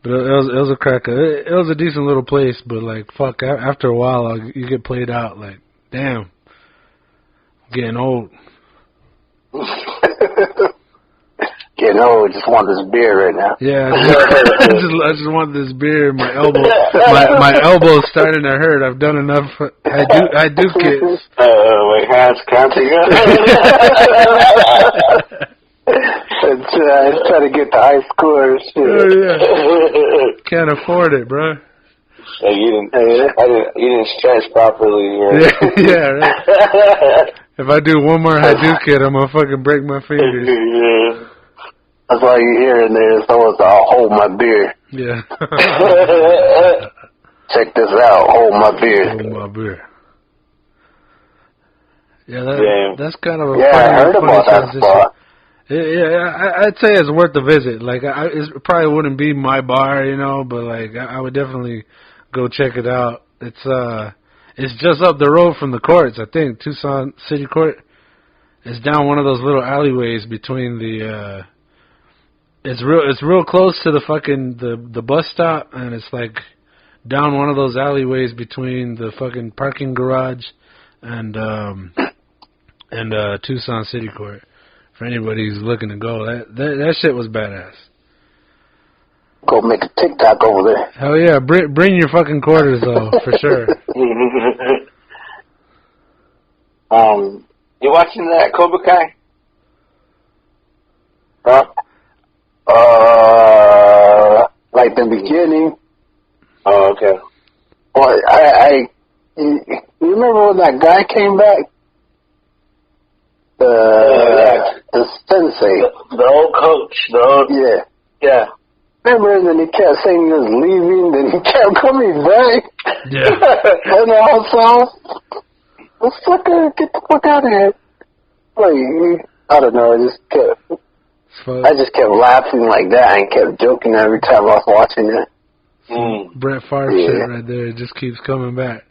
Speaker 1: But it was a cracker. It was a decent little place, but like fuck, after a while you get played out. Like damn, getting old.
Speaker 2: Getting old, just want this beer right now.
Speaker 1: Yeah, I just want this beer. My elbow's starting to hurt. I've done enough. I do kids.
Speaker 3: My hands counting
Speaker 2: It's trying to get the high scores.
Speaker 1: Oh yeah, can't afford it, bro.
Speaker 3: You didn't stretch properly. Right?
Speaker 1: Yeah, right. If I do one more Hadouken, I'm gonna fucking break my fingers.
Speaker 3: Yeah.
Speaker 2: That's all you hear in there is always, I'll hold my beer.
Speaker 1: Yeah.
Speaker 2: Check this out, hold my beer.
Speaker 1: Hold my beer. Yeah, that's kind of a
Speaker 2: funny, I heard about that spot.
Speaker 1: Yeah, I'd say it's worth the visit. Like, it probably wouldn't be my bar, you know, but like, I would definitely go check it out. It's just up the road from the courts, I think, Tucson City Court. It's down one of those little alleyways between the. It's real close to the fucking the bus stop, and it's like down one of those alleyways between the fucking parking garage and Tucson City Court. For anybody who's looking to go, that shit was badass.
Speaker 2: Go make a TikTok over there.
Speaker 1: Hell yeah, bring your fucking quarters though, for sure.
Speaker 3: You watching that Cobra Kai?
Speaker 2: Huh? Like the beginning.
Speaker 3: Oh, okay.
Speaker 2: Well, you remember when that guy came back? The sensei.
Speaker 3: The old coach. Yeah.
Speaker 2: Remember, and then he kept saying he was leaving, then he kept coming back.
Speaker 1: Yeah.
Speaker 2: And also, get the fuck out of here. Like, I don't know, I just kept laughing like that and kept joking every time I was watching it.
Speaker 1: Brett Favre shit right there. It just keeps coming back.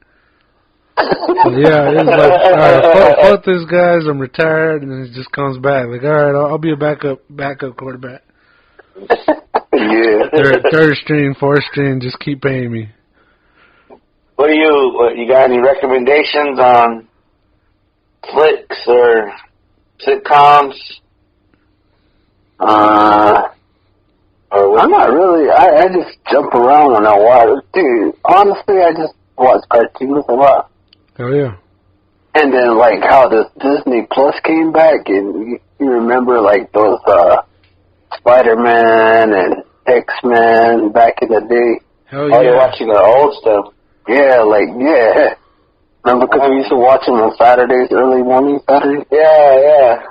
Speaker 1: So yeah, it's like, all right, fuck this guys, I'm retired, and then it just comes back. Like, all right, I'll be a backup quarterback.
Speaker 2: Yeah.
Speaker 1: Third string, fourth string, just keep paying me.
Speaker 3: What you got any recommendations on flicks or sitcoms?
Speaker 2: I'm not really. I just jump around when I watch. Dude, honestly, I just watch cartoons a lot.
Speaker 1: Oh yeah.
Speaker 2: And then like how the Disney Plus came back, and you remember like those Spider-Man and X-Men back in the day.
Speaker 1: Hell yeah.
Speaker 3: Oh, you're watching the old stuff.
Speaker 2: Yeah, yeah. Remember because we used to watch them on Saturdays, early morning Saturdays?
Speaker 3: Yeah.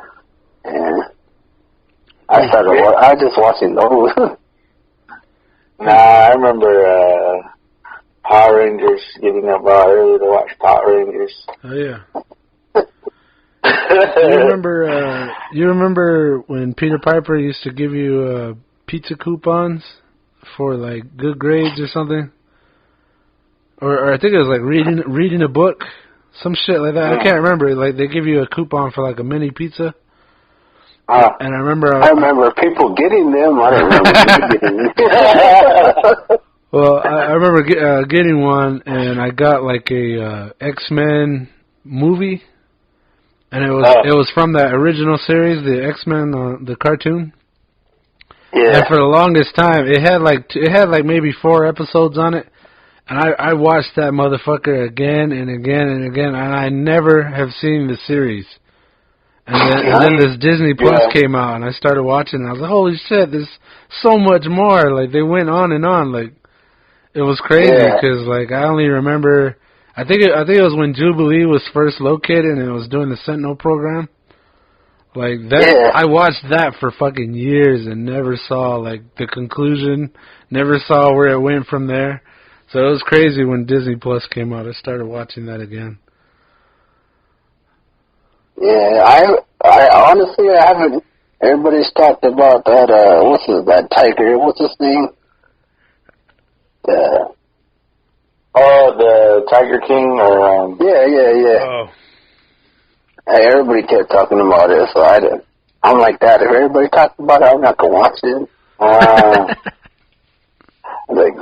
Speaker 2: I just watching those.
Speaker 3: Nah, I remember Power Rangers, getting up early to watch Power Rangers.
Speaker 1: Oh yeah. You remember when Peter Piper used to give you pizza coupons for like good grades or something? Or I think it was like reading a book, some shit like that. I can't remember. Like they give you a coupon for like a mini pizza. And I remember
Speaker 2: people getting them. I don't remember getting them.
Speaker 1: Well, I remember getting one, and I got like a X-Men movie, and it was from that original series, the X-Men, the cartoon.
Speaker 2: Yeah.
Speaker 1: And for the longest time, it had like maybe 4 episodes on it, and I watched that motherfucker again and again and again, and I never have seen the series. And then this Disney Plus came out, and I started watching, and I was like, holy shit, there's so much more. Like, they went on and on. Like, it was crazy, because, like, I only remember, I think it was when Jubilee was first located, and it was doing the Sentinel program. Like, that, I watched that for fucking years, and never saw, like, the conclusion, never saw where it went from there. So it was crazy when Disney Plus came out. I started watching that again.
Speaker 2: Yeah, I honestly, I haven't. Everybody's talked about that. That tiger? What's his name?
Speaker 3: The Tiger King, or
Speaker 2: Yeah.
Speaker 1: Oh.
Speaker 2: Hey, everybody kept talking about it, so I'm like that. If everybody talks about it, I'm not gonna watch it.
Speaker 3: But like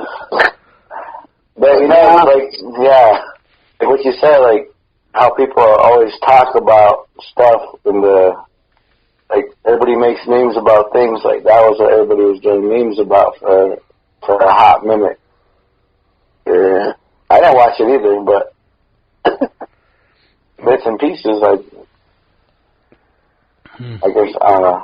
Speaker 3: what you said, like how people always talk about stuff and everybody makes memes about things. Like that was what everybody was doing memes about for a hot minute. Yeah, I didn't watch it either, but bits and pieces. I guess I don't know.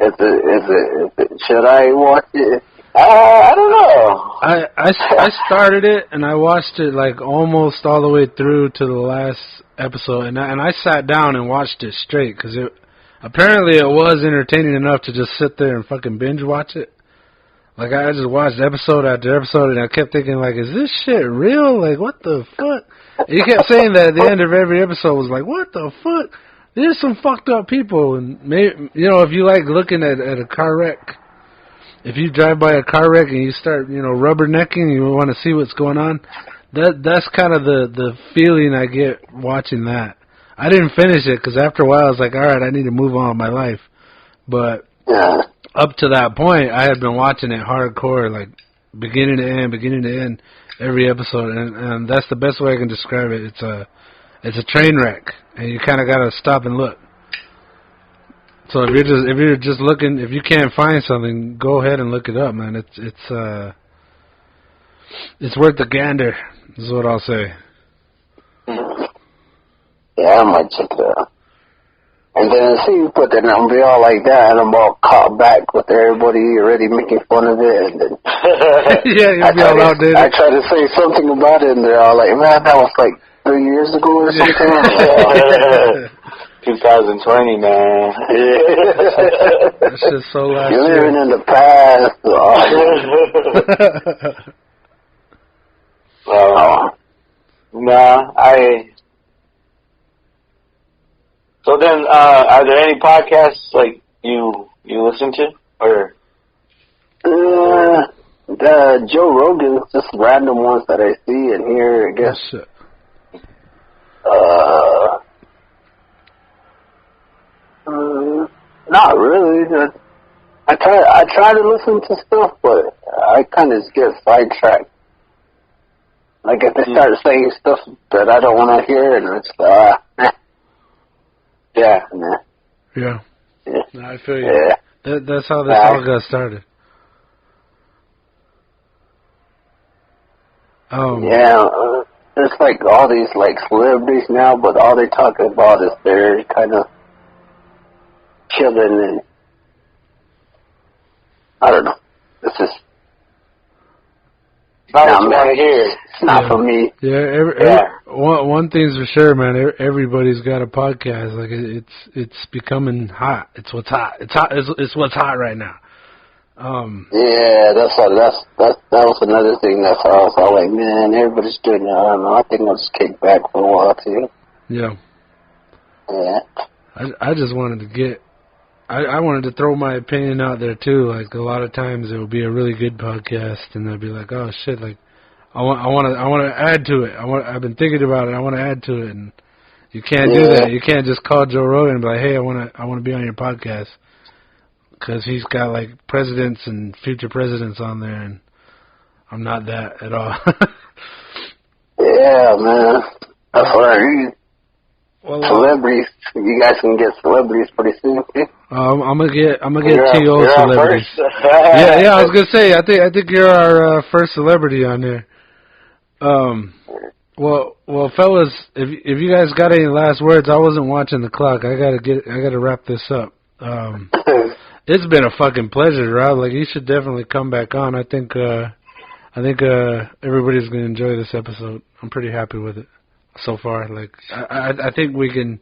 Speaker 2: Is it? Should I watch it?
Speaker 3: I don't know.
Speaker 1: I started it, and I watched it like almost all the way through to the last episode, and I sat down and watched it straight, because apparently it was entertaining enough to just sit there and fucking binge watch it. Like, I just watched episode after episode, and I kept thinking, like, is this shit real? Like, what the fuck? And you kept saying that at the end of every episode was like, what the fuck? There's some fucked up people, and maybe, if you like looking at a car wreck, if you drive by a car wreck and you start, rubbernecking, and you want to see what's going on, that's kind of the feeling I get watching that. I didn't finish it, because after a while I was like, alright, I need to move on with my life. But up to that point, I had been watching it hardcore, like beginning to end, every episode, and that's the best way I can describe it. It's a train wreck, and you kind of got to stop and look. So if you're just looking, if you can't find something, go ahead and look it up, man. It's worth the gander, is what I'll say.
Speaker 2: Yeah, I might check it out. And then see you put that and be all like that, and I'm all caught back with everybody already making fun of it, and then
Speaker 1: you'll be all outdated.
Speaker 2: I try to say something about it, and they're all like, "Man, that was like 3 years ago or something."
Speaker 3: 2020, man.
Speaker 1: That's just so last
Speaker 2: You're
Speaker 1: year.
Speaker 2: living in the past.
Speaker 3: So then, are there any podcasts like you listen to, or?
Speaker 2: The Joe Rogan, just random ones that I see and hear, I guess. Not really. I try to listen to stuff, but I kind of get sidetracked. Like if they start saying stuff that I don't want to hear, and it's
Speaker 1: yeah. No, I feel you. Yeah. That's how this all got started.
Speaker 2: It's like all these like celebrities now, but all they talk about is they're kind of chilling, and I don't know. It's just
Speaker 3: not what you want to hear.
Speaker 2: It's not for me.
Speaker 1: One thing's for sure, man. Everybody's got a podcast. Like it's becoming hot. It's what's hot. It's what's hot right now.
Speaker 2: That was another thing. That's how I was all like, man, everybody's doing it. I don't know. I think I'll just kick back for a while too.
Speaker 1: Yeah.
Speaker 2: Yeah.
Speaker 1: I just wanted to get. I wanted to throw my opinion out there too. Like a lot of times it would be a really good podcast, and I'd be like, oh shit, like I want to add to it. I've been thinking about it. I want to add to it, and you can't do that. You can't just call Joe Rogan and be like, hey, I want to be on your podcast. Because he's got, like, presidents and future presidents on there, and I'm not that at all.
Speaker 2: Yeah, man. That's what I read. Well, celebrities. You guys can get celebrities pretty soon, too.
Speaker 1: I'm gonna get T.O. celebrities. Yeah, I was gonna say, I think you're our first celebrity on there. Well, fellas, if you guys got any last words, I wasn't watching the clock. I gotta wrap this up. It's been a fucking pleasure, Rob. Like, you should definitely come back on. I think everybody's gonna enjoy this episode. I'm pretty happy with it so far. Like, I think we can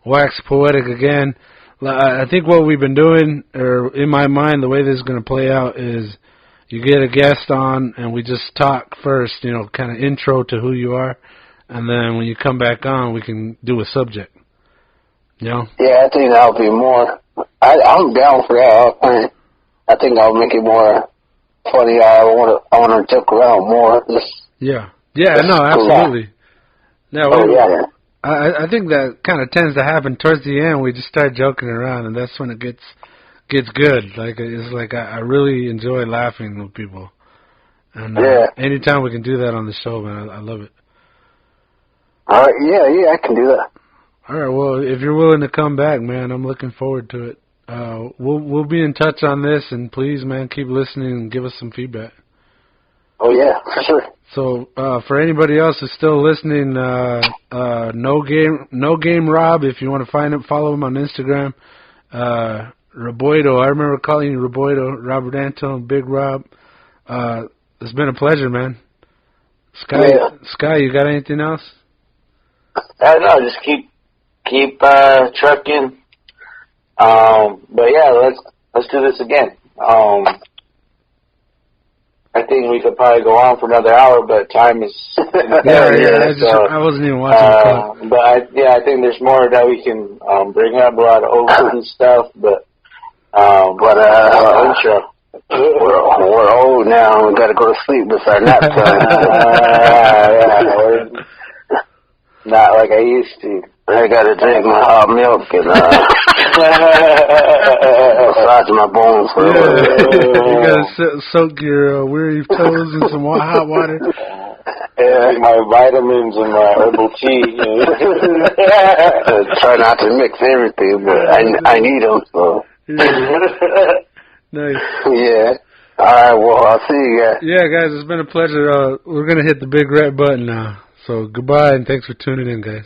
Speaker 1: wax poetic again. I think what we've been doing, or in my mind, the way this is gonna play out is you get a guest on and we just talk first, kind of intro to who you are, and then when you come back on, we can do a subject. Yeah,
Speaker 2: I think that'll be more. I'm down for that. I think I'll make it more funny. I want to joke around more.
Speaker 1: Absolutely. I think that kind of tends to happen towards the end. We just start joking around, and that's when it gets good. Like it's like I really enjoy laughing with people, and anytime we can do that on the show, man, I love it.
Speaker 2: All right, I can do that.
Speaker 1: All right, well, if you're willing to come back, man, I'm looking forward to it. We'll be in touch on this, and please, man, keep listening and give us some feedback.
Speaker 2: Oh yeah, for sure.
Speaker 1: So for anybody else who's still listening, no game Rob. If you want to find him, follow him on Instagram. Roboido, I remember calling you Roboido. Robert Antone, Big Rob. It's been a pleasure, man. Sky, you got anything else?
Speaker 3: No, just keep trucking. But yeah, let's do this again. I think we could probably go on for another hour, but time is
Speaker 1: I wasn't even watching the clock.
Speaker 3: But I think there's more that we can bring up, a lot of old stuff, but intro.
Speaker 2: We're old now. We got to go to sleep with our nap time.
Speaker 3: Not like I used to.
Speaker 2: I gotta drink my hot milk and massage my bones for a while.
Speaker 1: You gotta soak your weary toes in some hot water.
Speaker 3: My vitamins and my herbal tea.
Speaker 2: Try not to mix everything, but I need them. So.
Speaker 1: Nice.
Speaker 2: Yeah. All right. Well, I'll see you guys.
Speaker 1: Yeah, guys, it's been a pleasure. We're gonna hit the big red button now. So goodbye and thanks for tuning in, guys.